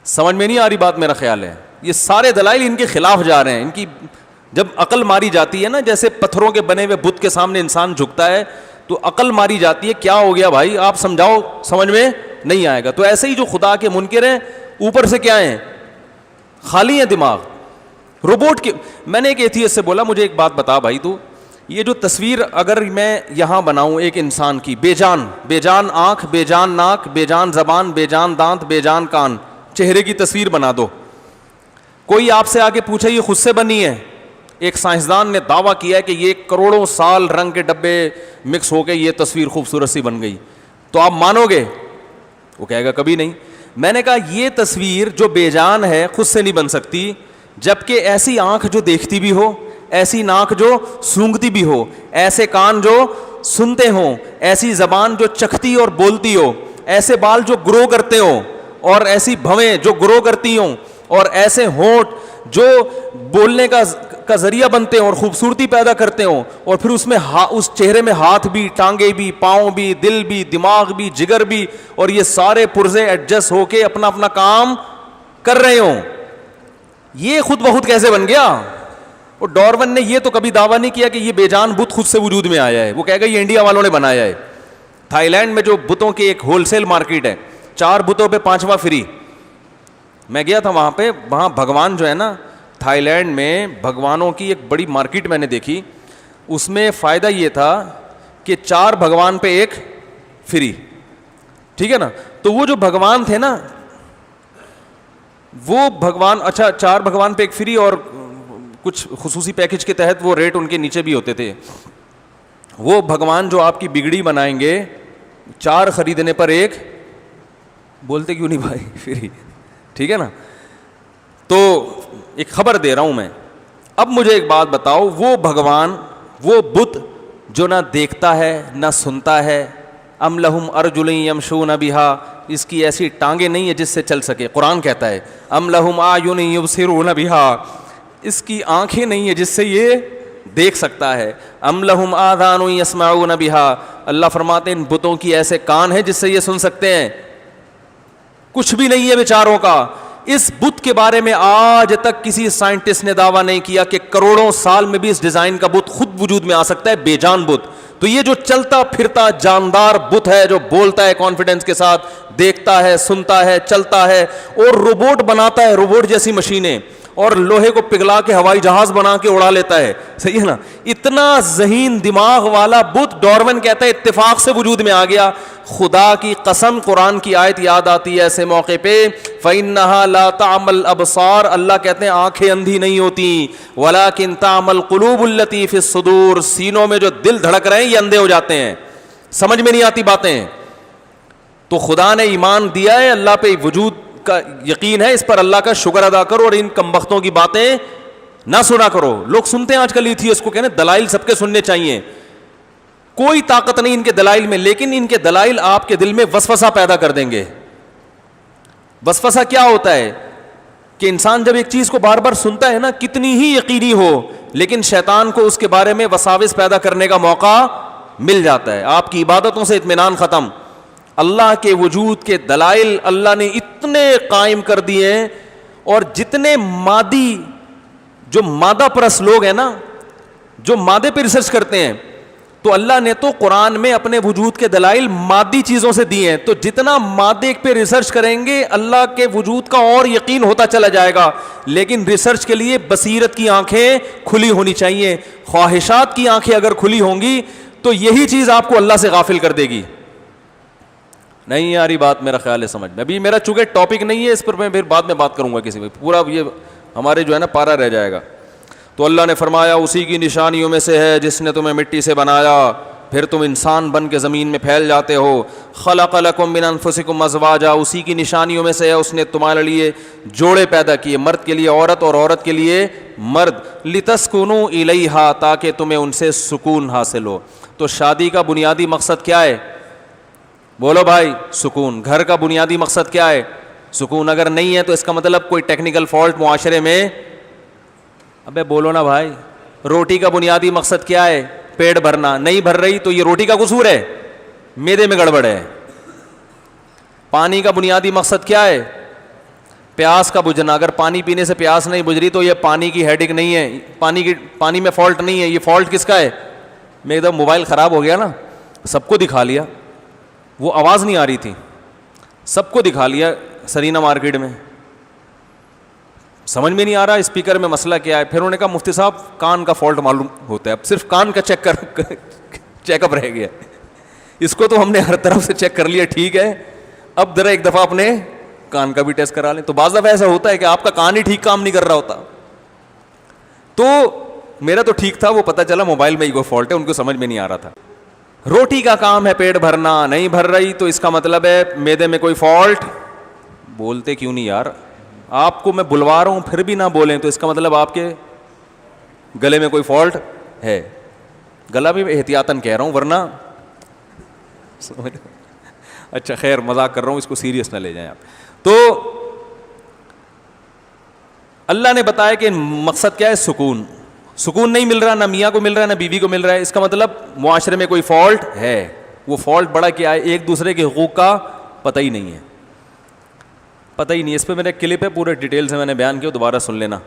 سمجھ میں نہیں آ رہی بات, میرا خیال ہے یہ سارے دلائل ان کے خلاف جا رہے ہیں. ان کی جب عقل ماری جاتی ہے نا, جیسے پتھروں کے بنے ہوئے بت کے سامنے انسان جھکتا ہے تو عقل ماری جاتی ہے, کیا ہو گیا بھائی آپ سمجھاؤ, سمجھ میں نہیں آئے گا. تو ایسے ہی جو خدا کے منکر ہیں اوپر سے کیا ہیں, خالی ہیں دماغ, روبوٹ کے. میں نے ایک ایتھیسٹ سے بولا مجھے ایک بات بتا بھائی, تو یہ جو تصویر اگر میں یہاں بناؤں ایک انسان کی, بے جان آنکھ, بے جان ناک, بے جان زبان, بے جان دانت, بے جان کان, چہرے کی تصویر بنا دو, کوئی آپ سے آ کے پوچھے یہ خود سے بنی ہے؟ ایک سائنسدان نے دعویٰ کیا ہے کہ یہ کروڑوں سال رنگ کے ڈبے مکس ہو کے یہ تصویر خوبصورت سی بن گئی, تو آپ مانو گے؟ وہ کہے گا کبھی نہیں. میں نے کہا یہ تصویر جو بے جان ہے خود سے نہیں بن سکتی, جبکہ ایسی آنکھ جو دیکھتی بھی ہو, ایسی ناک جو سونگتی بھی ہو, ایسے کان جو سنتے ہوں, ایسی زبان جو چکھتی اور بولتی ہو, ایسے بال جو گرو کرتے ہوں, اور ایسی بھویں جو گرو کرتی ہوں اور ایسے ہونٹ جو بولنے کا ذریعہ بنتے ہوں اور خوبصورتی پیدا کرتے ہوں, اور پھر اس میں اس چہرے میں ہاتھ بھی, ٹانگیں بھی, پاؤں بھی, دل بھی, دماغ بھی, جگر بھی, اور یہ سارے پرزے ایڈجسٹ ہو کے اپنا اپنا کام کر رہے ہوں. یہ خود بخود کیسے بن گیا؟ اور ڈارون نے یہ تو کبھی دعویٰ نہیں کیا کہ یہ بے جان بت خود سے وجود میں آیا ہے. وہ کہے گا یہ انڈیا والوں نے بنایا ہے. تھائی لینڈ میں جو بتوں کی ایک ہول سیل مارکیٹ ہے, 4 بتوں پہ 5واں فری. میں گیا تھا وہاں پہ, وہاں بھگوان جو ہے نا, تھائی لینڈ میں بھگوانوں کی ایک بڑی مارکیٹ میں نے دیکھی. اس میں فائدہ یہ تھا کہ 4 بھگوان پہ 1 فری, ٹھیک ہے نا. تو وہ جو بھگوان تھے نا, وہ بھگوان, اچھا 4 بھگوان پہ 1 فری, اور کچھ خصوصی پیکج کے تحت وہ ریٹ ان کے نیچے بھی ہوتے تھے. وہ بھگوان جو آپ کی بگڑی بنائیں گے, 4 خریدنے پر 1, بولتے کیوں نہیں بھائی, فری, ٹھیک ہے نا. تو ایک خبر دے رہا ہوں میں. اب مجھے ایک بات بتاؤ, وہ بھگوان, وہ بت جو نہ دیکھتا ہے نہ سنتا ہے, ام لہم ارجل یمشون بہا, اس کی ایسی ٹانگیں نہیں ہے جس سے چل سکے. قرآن کہتا ہے ام لہم اعین یبصرون بہا, اس کی آنکھیں نہیں ہے جس سے یہ دیکھ سکتا ہے. ام لہم آذان یسمعون بہا, اللہ فرماتے ہیں ان بتوں کی ایسے کان ہیں جس سے یہ سن سکتے ہیں. کچھ بھی نہیں ہے بیچاروں کا. اس بت کے بارے میں آج تک کسی سائنٹسٹ نے دعویٰ نہیں کیا کہ کروڑوں سال میں بھی اس ڈیزائن کا بت خود وجود میں آ سکتا ہے, بے جان بت. تو یہ جو چلتا پھرتا جاندار بت ہے, جو بولتا ہے کانفیڈنس کے ساتھ, دیکھتا ہے, سنتا ہے, چلتا ہے, اور روبوٹ بناتا ہے, روبوٹ جیسی مشینیں, اور لوہے کو پگھلا کے ہوائی جہاز بنا کے اڑا لیتا ہے, صحیح ہے نا. اتنا ذہین دماغ والا بت ڈارون کہتا ہے اتفاق سے وجود میں آ گیا. خدا کی قسم, قرآن کی آیت یاد آتی ہے ایسے موقع پہ, فَإِنَّهَا لَا تَعْمَى الْأَبْصَارُ, اللہ کہتے ہیں آنکھیں اندھی نہیں ہوتی, وَلَكِنْ تَعْمَى الْقُلُوبُ الَّتِي فِي الصُّدُورِ, سینوں میں جو دل دھڑک رہے ہیں یہ اندھے ہو جاتے ہیں, سمجھ میں نہیں آتی باتیں. تو خدا نے ایمان دیا ہے, اللہ پہ وجود کا یقین ہے, اس پر اللہ کا شکر ادا کرو, اور ان کمبختوں کی باتیں نہ سنا کرو. لوگ سنتے ہیں آج کل ایتھیسٹ کو, کہنے دلائل سب کے سننے چاہیے, کوئی طاقت نہیں ان کے دلائل میں, لیکن ان کے دلائل آپ کے دل میں وسوسہ پیدا کر دیں گے. وسوسہ کیا ہوتا ہے کہ انسان جب ایک چیز کو بار بار سنتا ہے نا, کتنی ہی یقینی ہو, لیکن شیطان کو اس کے بارے میں وساوس پیدا کرنے کا موقع مل جاتا ہے. آپ کی عبادتوں سے اطمینان ختم. اللہ کے وجود کے دلائل اللہ نے اتنے قائم کر دیے ہیں, اور جتنے مادی, جو مادہ پرست لوگ ہیں نا, جو مادے پہ ریسرچ کرتے ہیں, تو اللہ نے تو قرآن میں اپنے وجود کے دلائل مادی چیزوں سے دیے ہیں. تو جتنا مادے پہ ریسرچ کریں گے اللہ کے وجود کا اور یقین ہوتا چلا جائے گا. لیکن ریسرچ کے لیے بصیرت کی آنکھیں کھلی ہونی چاہیے. خواہشات کی آنکھیں اگر کھلی ہوں گی تو یہی چیز آپ کو اللہ سے غافل کر دے گی. نہیں یاری بات میرا خیال ہے سمجھ میں. ابھی میرا چونکہ ٹاپک نہیں ہے, اس پر میں پھر بعد میں بات کروں گا کسی میں, پورا یہ ہمارے جو ہے نا پارا رہ جائے گا. تو اللہ نے فرمایا اسی کی نشانیوں میں سے ہے جس نے تمہیں مٹی سے بنایا, پھر تم انسان بن کے زمین میں پھیل جاتے ہو. خلق لکم من انفسکم ازواجا, اسی کی نشانیوں میں سے ہے اس نے تمہارے لیے جوڑے پیدا کیے, مرد کے لیے عورت اور عورت کے لیے مرد. لتسکنوا الیہا, تاکہ تمہیں ان سے سکون حاصل ہو. تو شادی کا بنیادی مقصد کیا ہے؟ بولو بھائی, سکون. گھر کا بنیادی مقصد کیا ہے؟ سکون. اگر نہیں ہے تو اس کا مطلب کوئی ٹیکنیکل فالٹ معاشرے میں. ابے بولو نا بھائی. روٹی کا بنیادی مقصد کیا ہے؟ پیٹ بھرنا. نہیں بھر رہی تو یہ روٹی کا قصور ہے, میدے میں گڑبڑ ہے. پانی کا بنیادی مقصد کیا ہے؟ پیاس کا بجھنا. اگر پانی پینے سے پیاس نہیں بجھ رہی تو یہ پانی کی ہیڈک نہیں ہے, پانی میں فالٹ نہیں ہے. یہ فالٹ کس کا ہے؟ میں ایک دم موبائل خراب ہو گیا نا, سب کو دکھا لیا, وہ آواز نہیں آ رہی تھی, سب کو دکھا لیا سرینا مارکیٹ میں, سمجھ میں نہیں آ رہا اسپیکر میں مسئلہ کیا ہے. پھر انہوں نے کہا مفتی صاحب کان کا فالٹ معلوم ہوتا ہے, اب صرف کان کا چیک اپ رہ گیا. اس کو تو ہم نے ہر طرف سے چیک کر لیا, ٹھیک ہے, اب ذرا ایک دفعہ اپنے کان کا بھی ٹیسٹ کرا لیں. تو بعض دفعہ ایسا ہوتا ہے کہ آپ کا کان ہی ٹھیک کام نہیں کر رہا ہوتا. تو میرا تو ٹھیک تھا, وہ پتہ چلا موبائل میں ہی کوئی فالٹ ہے, ان کو سمجھ میں نہیں آ رہا تھا. روٹی کا کام ہے پیٹ بھرنا, نہیں بھر رہی تو اس کا مطلب ہے میدے میں کوئی فالٹ. بولتے کیوں نہیں یار؟ آپ کو میں بلوا رہا ہوں پھر بھی نہ بولیں تو اس کا مطلب آپ کے گلے میں کوئی فالٹ ہے. گلا بھی احتیاطاً کہہ رہا ہوں ورنہ اچھا خیر مذاق کر رہا ہوں, اس کو سیریس نہ لے جائیں آپ. تو اللہ نے بتایا کہ مقصد کیا ہے؟ سکون. سکون نہیں مل رہا، نہ میاں کو مل رہا ہے نہ بیوی کو مل رہا ہے. اس کا مطلب معاشرے میں کوئی فالٹ ہے. وہ فالٹ بڑا کیا ہے؟ ایک دوسرے کے حقوق کا پتہ ہی نہیں ہے، پتہ ہی نہیں. اس پہ میرا کلپ ہے پورے ڈیٹیل سے میں نے بیان کیا، دوبارہ سن لینا.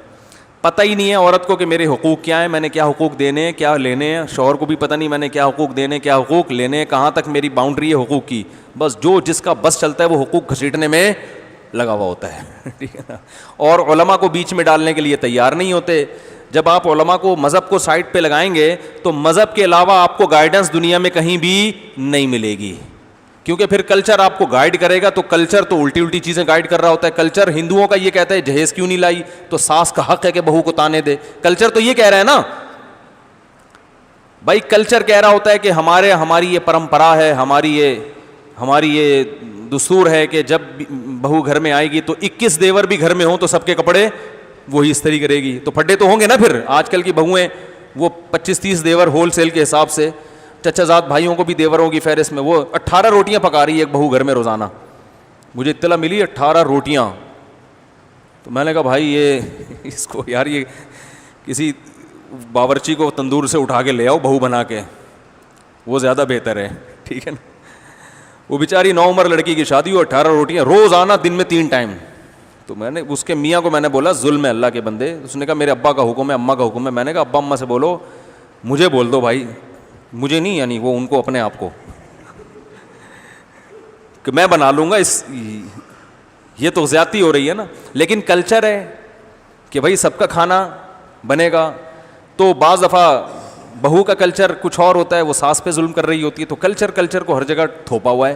پتہ ہی نہیں ہے عورت کو کہ میرے حقوق کیا ہیں، میں نے کیا حقوق دینے ہیں کیا لینے ہیں. شوہر کو بھی پتہ نہیں میں نے کیا حقوق دینے کیا حقوق لینے ہیں، کہاں تک میری باؤنڈری ہے حقوق کی. بس جو جس کا بس چلتا ہے وہ حقوق گھسیٹنے میں لگا ہوا ہوتا ہے. ٹھیک ہے نا. اور علماء کو بیچ میں ڈالنے کے لیے تیار نہیں ہوتے. جب آپ علماء کو مذہب کو سائڈ پہ لگائیں گے تو مذہب کے علاوہ آپ کو گائیڈنس دنیا میں کہیں بھی نہیں ملے گی، کیونکہ پھر کلچر آپ کو گائیڈ کرے گا. تو کلچر تو الٹی الٹی چیزیں گائیڈ کر رہا ہوتا ہے. کلچر ہندوؤں کا یہ کہتا ہے جہیز کیوں نہیں لائی، تو ساس کا حق ہے کہ بہو کو تانے دے. کلچر تو یہ کہہ رہا ہے نا بھائی. کلچر کہہ رہا ہوتا ہے کہ ہماری یہ پرمپرا ہے، ہماری یہ دستور ہے کہ جب بہو گھر میں آئے گی تو 21 دیور بھی گھر میں ہوں تو سب کے کپڑے وہی استری کرے گی. تو پھڈے تو ہوں گے نا. پھر آج کل کی بہویں وہ 25-30 دیور ہول سیل کے حساب سے، چچا زاد بھائیوں کو بھی دیوروں کی فہرست میں. وہ 18 روٹیاں پکا رہی ہے ایک بہو گھر میں روزانہ. مجھے اطلاع ملی 18 روٹیاں. تو میں نے کہا بھائی یہ اس کو یار یہ کسی باورچی کو تندور سے اٹھا کے لے آؤ بہو بنا کے، وہ زیادہ بہتر ہے. ٹھیک ہے نا. وہ بیچاری 9 عمر لڑکی کی شادی ہو، 18 روٹیاں روزانہ دن میں 3 ٹائم. تو میں نے اس کے میاں کو میں نے بولا ظلم ہے اللہ کے بندے. اس نے کہا میرے ابا کا حکم ہے، اماں کا حکم ہے. میں نے کہا ابا اماں سے بولو، مجھے بول دو بھائی، مجھے نہیں، یعنی وہ ان کو اپنے آپ کو کہ میں بنا لوں گا. یہ تو زیادتی ہو رہی ہے نا. لیکن کلچر ہے کہ بھائی سب کا کھانا بنے گا. تو بعض دفعہ بہو کا کلچر کچھ اور ہوتا ہے، وہ ساس پہ ظلم کر رہی ہوتی ہے. تو کلچر کو ہر جگہ تھوپا ہوا ہے.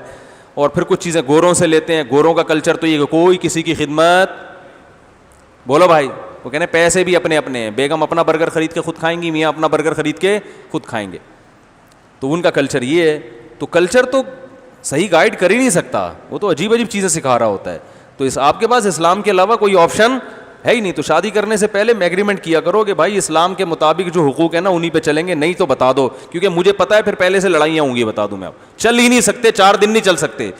اور پھر کچھ چیزیں گوروں سے لیتے ہیں. گوروں کا کلچر تو یہ کہ کوئی کسی کی خدمت، بولو بھائی، وہ کہنے پیسے بھی اپنے اپنے ہیں. بیگم اپنا برگر خرید کے خود کھائیں گی، میاں اپنا برگر خرید کے خود کھائیں گے. تو ان کا کلچر یہ ہے. تو کلچر تو صحیح گائیڈ کر ہی نہیں سکتا، وہ تو عجیب عجیب چیزیں سکھا رہا ہوتا ہے. تو آپ کے پاس اسلام کے علاوہ کوئی آپشن ہے ہی نہیں. تو شادی کرنے سے پہلے ایگریمنٹ کیا کرو کہ بھائی اسلام کے مطابق جو حقوق ہیں نا انہی پہ چلیں گے. نہیں تو بتا دو، کیونکہ مجھے پتا ہے پھر پہلے سے لڑائیاں ہوں گی. بتا دوں میں، آپ چل ہی نہیں سکتے، 4 دن نہیں چل سکتے.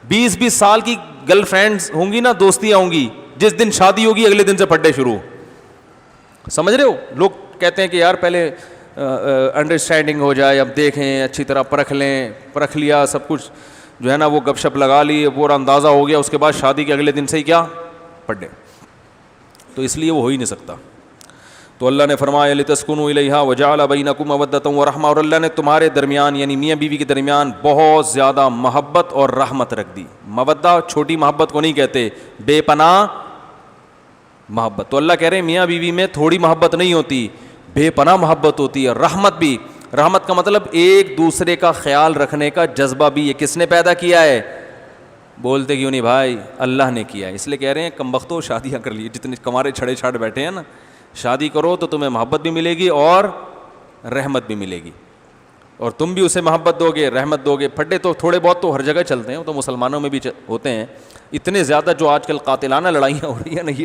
20 سال کی گرل فرینڈز ہوں گی نا، دوستیاں ہوں گی، جس دن شادی ہوگی اگلے دن سے پھڈے شروع. سمجھ رہے ہو؟ لوگ کہتے ہیں کہ یار پہلے انڈرسٹینڈنگ ہو جائے، اب دیکھیں اچھی طرح پرکھ لیں. پرکھ لیا سب کچھ جو ہے نا، وہ گپ شپ لگا لی، پورا اندازہ ہو گیا، اس کے بعد شادی کے اگلے دن سے ہی کیا پھڈے. تو اس لیے وہ ہو ہی نہیں سکتا. تو اللہ نے فرمایا لتسکنوا الیہا وجعل بینکم مودۃ ورحمۃ، اور اللہ نے تمہارے درمیان یعنی میاں بیوی کے درمیان بہت زیادہ محبت اور رحمت رکھ دی. مودہ چھوٹی محبت کو نہیں کہتے، بے پناہ محبت. تو اللہ کہہ رہے ہیں میاں بیوی میں تھوڑی محبت نہیں ہوتی، بے پناہ محبت ہوتی ہے. رحمت بھی، رحمت کا مطلب ایک دوسرے کا خیال رکھنے کا جذبہ بھی. یہ کس نے پیدا کیا ہے؟ بولتے کیوں نہیں بھائی؟ اللہ نے کیا ہے. اس لیے کہہ رہے ہیں کمبختو شادیاں کر لیے، جتنے کمارے چھڑے چھاڑ بیٹھے ہیں نا، شادی کرو تو تمہیں محبت بھی ملے گی اور رحمت بھی ملے گی، اور تم بھی اسے محبت دو گے، رحمت دو گے. پھڈے تو تھوڑے بہت تو ہر جگہ چلتے ہیں، وہ تو مسلمانوں میں بھی ہوتے ہیں. اتنے زیادہ جو آج کل قاتلانہ لڑائیاں ہو رہی ہیں نا،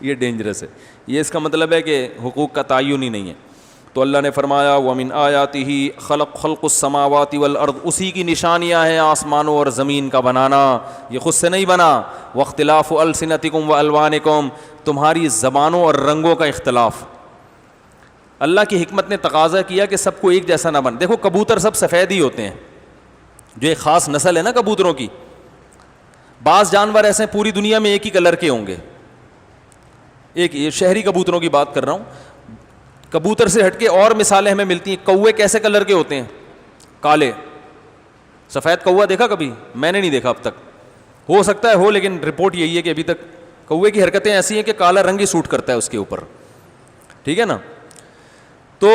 یہ ڈینجرس ہے. یہ اس کا مطلب ہے کہ حقوق کا تعین ہی نہیں ہے. تو اللہ نے فرمایا وَمِنْ آیَاتِهِ خلق السماوات والارض، اسی کی نشانیاں ہیں آسمانوں اور زمین کا بنانا. یہ خود سے نہیں بنا. واختلاف السنتکم والوانکم، تمہاری زبانوں اور رنگوں کا اختلاف. اللہ کی حکمت نے تقاضا کیا کہ سب کو ایک جیسا نہ بن. دیکھو کبوتر سب سفید ہی ہوتے ہیں، جو ایک خاص نسل ہے نا کبوتروں کی. بعض جانور ایسے ہیں پوری دنیا میں ایک ہی کلر کے ہوں گے. ایک یہ شہری کبوتروں کی بات کر رہا ہوں. کبوتر سے ہٹ کے اور مثالیں ہمیں ملتی ہیں. کوے کیسے کلر کے ہوتے ہیں؟ کالے. سفید کوا دیکھا کبھی؟ میں نے نہیں دیکھا اب تک. ہو سکتا ہے ہو، لیکن رپورٹ یہی ہے کہ ابھی تک کوے کی حرکتیں ایسی ہیں کہ کالا رنگ ہی سوٹ کرتا ہے اس کے اوپر. ٹھیک ہے نا. تو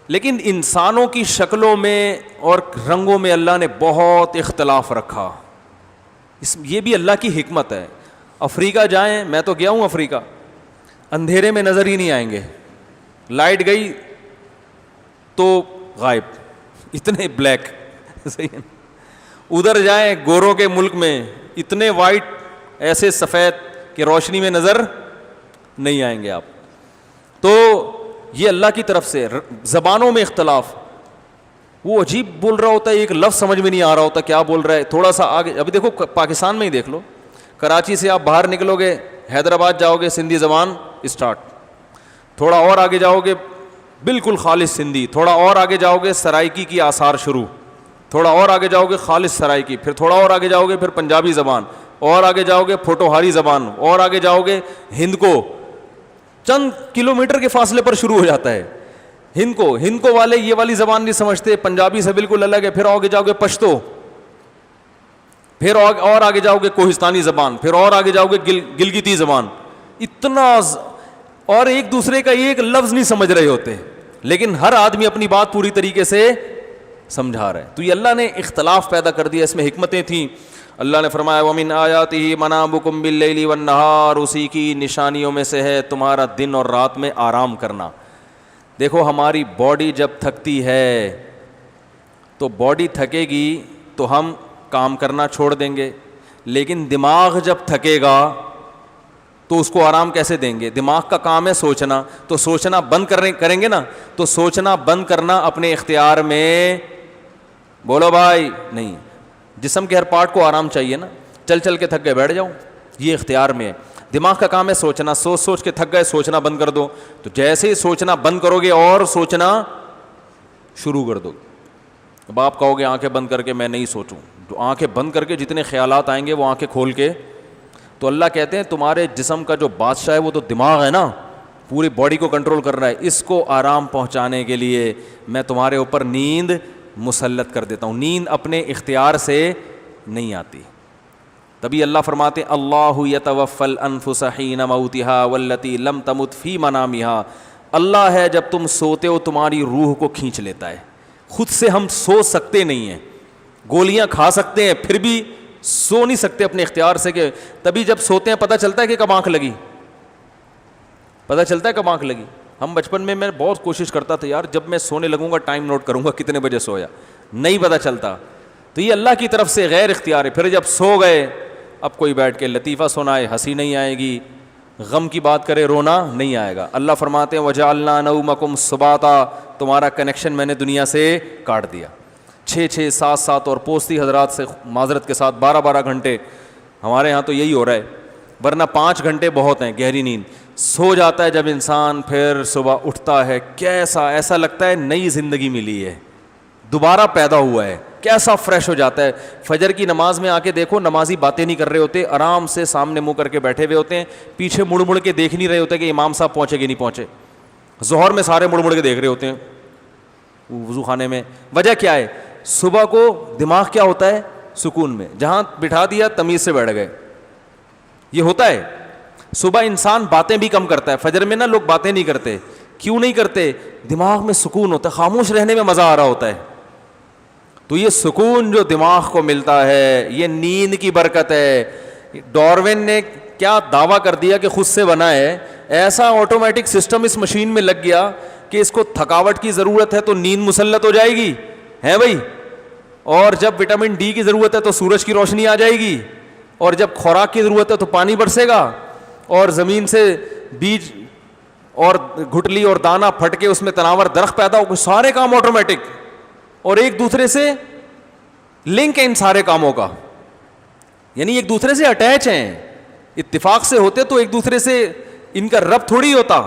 لیکن انسانوں کی شکلوں میں اور رنگوں میں اللہ نے بہت اختلاف رکھا. یہ بھی اللہ کی حکمت ہے. افریقہ جائیں، میں تو گیا ہوں افریقہ، اندھیرے میں نظر ہی نہیں آئیں گے. لائٹ گئی تو غائب، اتنے بلیک. ادھر جائیں گوروں کے ملک میں، اتنے وائٹ، ایسے سفید کہ روشنی میں نظر نہیں آئیں گے آپ. تو یہ اللہ کی طرف سے. زبانوں میں اختلاف، وہ عجیب بول رہا ہوتا ہے، ایک لفظ سمجھ میں نہیں آ رہا ہوتا کیا بول رہا ہے. تھوڑا سا آگے ابھی دیکھو پاکستان میں ہی دیکھ لو، کراچی سے آپ باہر نکلو گے, حیدرآباد جاؤ گے, سندھی زبان اسٹارٹ, تھوڑا اور آگے جاؤ گے بالکل خالص سندھی, تھوڑا اور آگے جاؤ گے سرائکی کی آثار شروع, تھوڑا اور آگے جاؤ گے خالص سرائکی, پھر تھوڑا اور آگے جاؤ گے پھر پنجابی زبان, اور آگے جاؤ گے پھوٹوہاری زبان, اور آگے جاؤ گے ہند کو, چند کلومیٹر کے فاصلے پر شروع ہو جاتا ہے ہند کو والے یہ والی زبان نہیں سمجھتے, پنجابی سے بالکل الگ ہے. پھر آگے جاؤ گے پشتو, پھر اور آگے جاؤ گے کوہستانی زبان, پھر اور آگے جاؤ گے گلگتی زبان. اتنا, اور ایک دوسرے کا ایک لفظ نہیں سمجھ رہے ہوتے, لیکن ہر آدمی اپنی بات پوری طریقے سے سمجھا رہا ہے. تو یہ اللہ نے اختلاف پیدا کر دیا, اس میں حکمتیں تھیں. اللہ نے فرمایا وَمِنْ آیَاتِهِ مَنَامُكُمْ بِاللَّيْلِ وَالنَّهَارِ, اسی کی نشانیوں میں سے ہے تمہارا دن اور رات میں آرام کرنا. دیکھو ہماری باڈی جب تھکتی ہے تو باڈی تھکے گی تو ہم کام کرنا چھوڑ دیں گے, لیکن دماغ جب تھکے گا تو اس کو آرام کیسے دیں گے؟ دماغ کا کام ہے سوچنا, تو سوچنا بند کریں گے نا, تو سوچنا بند کرنا اپنے اختیار میں, بولو بھائی نہیں, جسم کے ہر پارٹ کو آرام چاہیے نا, چل چل کے تھک گئے بیٹھ جاؤ, یہ اختیار میں ہے. دماغ کا کام ہے سوچنا, سوچ کے تھک گئے سوچنا بند کر دو, تو جیسے ہی سوچنا بند کرو گے اور سوچنا شروع کر دو گے. اب آپ کہو گے آنکھیں بند کر کے میں نہیں سوچوں, تو آنکھیں بند کر کے جتنے خیالات آئیں گے وہ آنکھیں کھول کے, تو اللہ کہتے ہیں تمہارے جسم کا جو بادشاہ ہے وہ تو دماغ ہے نا, پوری باڈی کو کنٹرول کر رہا ہے, اس کو آرام پہنچانے کے لیے میں تمہارے اوپر نیند مسلط کر دیتا ہوں. نیند اپنے اختیار سے نہیں آتی. تبھی اللہ فرماتے ہیں اللہ یتوفی الانفس حین موتها والتی لم تمت فی منامها, اللہ ہے جب تم سوتے ہو تمہاری روح کو کھینچ لیتا ہے. خود سے ہم سو سکتے نہیں ہیں, گولیاں کھا سکتے ہیں پھر بھی سو نہیں سکتے اپنے اختیار سے, کہ تبھی جب سوتے ہیں پتہ چلتا ہے کہ کب آنکھ لگی, پتہ چلتا ہے کب آنکھ لگی. ہم بچپن میں بہت کوشش کرتا تھا یار جب میں سونے لگوں گا ٹائم نوٹ کروں گا کتنے بجے سویا, نہیں پتہ چلتا. تو یہ اللہ کی طرف سے غیر اختیار ہے. پھر جب سو گئے اب کوئی بیٹھ کے لطیفہ سنائے ہنسی نہیں آئے گی, غم کی بات کرے رونا نہیں آئے گا. اللہ فرماتے ہیں وجعلنا نومکم سباتا, تمہارا کنیکشن میں نے دنیا سے کاٹ دیا. 6 7 اور پوستی حضرات سے معذرت کے ساتھ 12 گھنٹے, ہمارے ہاں تو یہی ہو رہا ہے, ورنہ 5 گھنٹے بہت ہیں گہری نیند. سو جاتا ہے جب انسان, پھر صبح اٹھتا ہے کیسا, ایسا لگتا ہے نئی زندگی ملی ہے, دوبارہ پیدا ہوا ہے, کیسا فریش ہو جاتا ہے. فجر کی نماز میں آ کے دیکھو نمازی باتیں نہیں کر رہے ہوتے, آرام سے سامنے منہ کر کے بیٹھے ہوئے ہوتے ہیں, پیچھے مڑ مڑ کے دیکھ نہیں رہے ہوتے کہ امام صاحب پہنچے کہ نہیں پہنچے. ظہر میں سارے مڑ مڑ کے دیکھ رہے ہوتے ہیں وضو خانے میں. وجہ کیا ہے؟ صبح کو دماغ کیا ہوتا ہے سکون میں, جہاں بٹھا دیا تمیز سے بیٹھ گئے. یہ ہوتا ہے صبح انسان باتیں بھی کم کرتا ہے. فجر میں نا لوگ باتیں نہیں کرتے, کیوں نہیں کرتے؟ دماغ میں سکون ہوتا ہے, خاموش رہنے میں مزہ آ رہا ہوتا ہے. تو یہ سکون جو دماغ کو ملتا ہے یہ نیند کی برکت ہے. ڈاروین نے کیا دعویٰ کر دیا کہ خود سے بنا ہے, ایسا آٹومیٹک سسٹم اس مشین میں لگ گیا کہ اس کو تھکاوٹ کی ضرورت ہے تو نیند مسلط ہو جائے گی, ہے بھائی, اور جب وٹامن ڈی کی ضرورت ہے تو سورج کی روشنی آ جائے گی, اور جب خوراک کی ضرورت ہے تو پانی برسے گا, اور زمین سے بیج اور گھٹلی اور دانہ پھٹ کے اس میں تناور درخت پیدا ہو, سارے کام آٹومیٹک, اور ایک دوسرے سے لنک ہے ان سارے کاموں کا, یعنی ایک دوسرے سے اٹیچ ہیں. اتفاق سے ہوتے تو ایک دوسرے سے ان کا ربط تھوڑی ہوتا.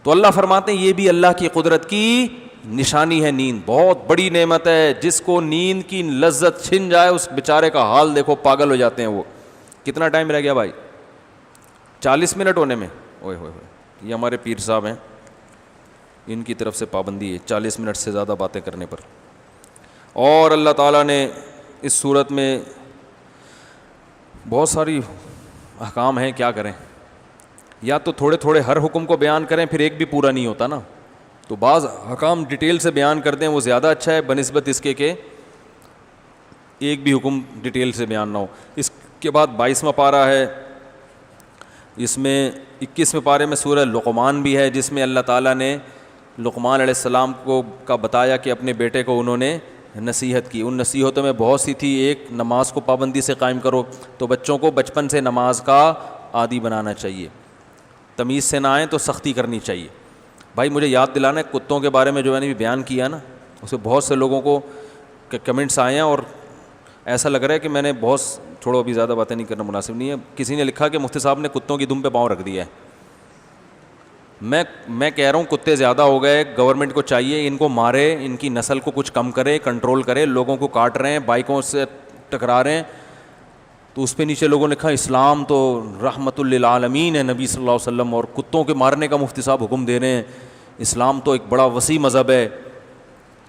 تو اللہ فرماتے ہیں یہ بھی اللہ کی قدرت کی نشانی ہے. نیند بہت بڑی نعمت ہے, جس کو نیند کی لذت چھن جائے اس بیچارے کا حال دیکھو, پاگل ہو جاتے ہیں وہ. کتنا ٹائم رہ گیا بھائی؟ 40 منٹ ہونے میں. اوئے ہوئے یہ ہمارے پیر صاحب ہیں, ان کی طرف سے پابندی ہے 40 منٹ سے زیادہ باتیں کرنے پر. اور اللہ تعالیٰ نے اس صورت میں بہت ساری احکام ہیں, کیا کریں, یا تو تھوڑے تھوڑے ہر حکم کو بیان کریں پھر ایک بھی پورا نہیں ہوتا نا, تو بعض احکام ڈیٹیل سے بیان کر دیں وہ زیادہ اچھا ہے بنسبت اس کے کہ ایک بھی حکم ڈیٹیل سے بیان نہ ہو. اس کے بعد 22واں پارہ ہے, اس میں 21ویں پارے میں سورہ لقمان بھی ہے, جس میں اللہ تعالیٰ نے لقمان علیہ السلام کو کا بتایا کہ اپنے بیٹے کو انہوں نے نصیحت کی. ان نصیحتوں میں بہت سی تھی. ایک, نماز کو پابندی سے قائم کرو, تو بچوں کو بچپن سے نماز کا عادی بنانا چاہیے. تمیز سے نہ آئیں تو سختی کرنی چاہیے. بھائی مجھے یاد دلانا ہے کتوں کے بارے میں جو میں نے بھی بیان کیا نا, اسے بہت سے لوگوں کو کمنٹس آئے ہیں اور ایسا لگ رہا ہے کہ میں نے بہت چھوڑو ابھی زیادہ باتیں نہیں کرنا مناسب نہیں ہے. کسی نے لکھا کہ مفتی صاحب نے کتوں کی دم پہ پاؤں رکھ دیا ہے. میں کہہ رہا ہوں کتے زیادہ ہو گئے, گورنمنٹ کو چاہیے ان کو مارے, ان کی نسل کو کچھ کم کرے, کنٹرول کرے. لوگوں کو کاٹ رہے ہیں, بائکوں سے ٹکرا رہے ہیں. تو اس پہ نیچے لوگوں نے کہا اسلام تو رحمت للعالمین ہے نبی صلی اللہ علیہ وسلم, اور کتوں کے مارنے کا مفتی صاحب حکم دے رہے ہیں. اسلام تو ایک بڑا وسیع مذہب ہے.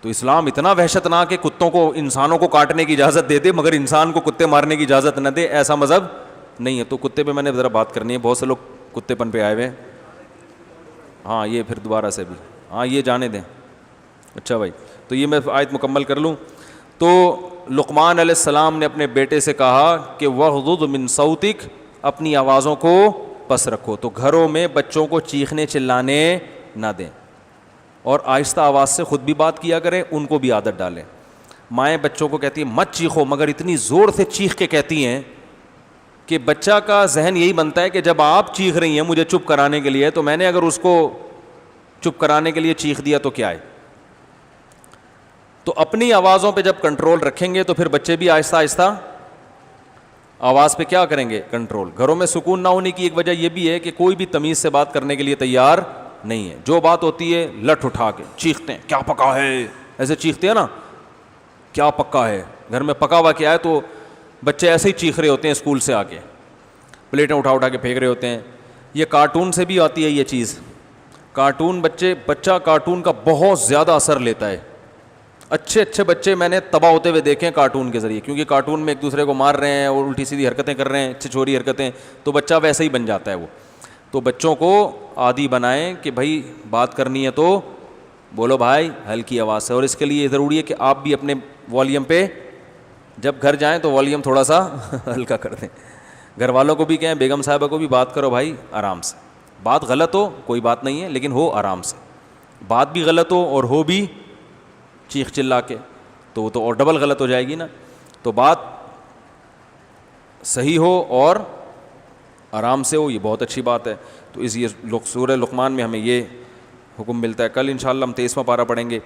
تو اسلام اتنا وحشتناک کہ کتوں کو انسانوں کو کاٹنے کی اجازت دے دے مگر انسان کو کتے مارنے کی اجازت نہ دے, ایسا مذہب نہیں ہے. تو کتے پہ میں نے ذرا بات کرنی ہے, بہت سے لوگ کتے پن پہ آئے ہوئے ہیں. ہاں یہ پھر دوبارہ سے بھی, ہاں یہ جانے دیں. اچھا بھائی, تو یہ میں آیت مکمل کر لوں. تو لقمان علیہ السلام نے اپنے بیٹے سے کہا کہ وغضض من صوتک, اپنی آوازوں کو پس رکھو. تو گھروں میں بچوں کو چیخنے چلانے نہ دیں, اور آہستہ آواز سے خود بھی بات کیا کریں, ان کو بھی عادت ڈالیں. مائیں بچوں کو کہتی ہیں مت چیخو, مگر اتنی زور سے چیخ کے کہتی ہیں کہ بچہ کا ذہن یہی بنتا ہے کہ جب آپ چیخ رہی ہیں مجھے چپ کرانے کے لیے, تو میں نے اگر اس کو چپ کرانے کے لیے چیخ دیا تو کیا ہے. تو اپنی آوازوں پہ جب کنٹرول رکھیں گے تو پھر بچے بھی آہستہ آہستہ آواز پہ کیا کریں گے, کنٹرول. گھروں میں سکون نہ ہونے کی ایک وجہ یہ بھی ہے کہ کوئی بھی تمیز سے بات کرنے کے لیے تیار نہیں ہے. جو بات ہوتی ہے لٹ اٹھا کے چیختے ہیں, کیا پکا ہے, ایسے چیختے ہیں نا, کیا پکا ہے. گھر میں پکا ہوا کیا ہے, تو بچے ایسے ہی چیخ رہے ہوتے ہیں, اسکول سے آ کے پلیٹیں اٹھا کے پھینک رہے ہوتے ہیں. یہ کارٹون سے بھی آتی ہے یہ چیز. کارٹون بچہ کارٹون کا بہت زیادہ اثر لیتا ہے. اچھے بچے میں نے تباہ ہوتے ہوئے دیکھے ہیں کارٹون کے ذریعے, کیونکہ کارٹون میں ایک دوسرے کو مار رہے ہیں اور الٹی سیدھی حرکتیں کر رہے ہیں, چھچوری حرکتیں, تو بچہ ویسے ہی بن جاتا ہے وہ. تو بچوں کو عادی بنائیں کہ بھائی بات کرنی ہے تو بولو بھائی ہلکی آواز سے. اور اس کے لیے یہ ضروری ہے کہ آپ بھی اپنے والیوم پہ جب گھر جائیں تو والیوم تھوڑا سا ہلکا کر دیں. گھر والوں کو بھی کہیں, بیگم صاحبہ کو بھی, بات کرو بھائی آرام سے. بات غلط ہو کوئی بات نہیں ہے, لیکن ہو آرام سے. بات بھی غلط ہو اور ہو بھی چیخ چلا کے, تو وہ تو اور ڈبل غلط ہو جائے گی نا. تو بات صحیح ہو اور آرام سے ہو, یہ بہت اچھی بات ہے. تو اس یہ سورہ لقمان میں ہمیں یہ حکم ملتا ہے. کل انشاءاللہ ہم 23واں پارہ پڑھیں گے.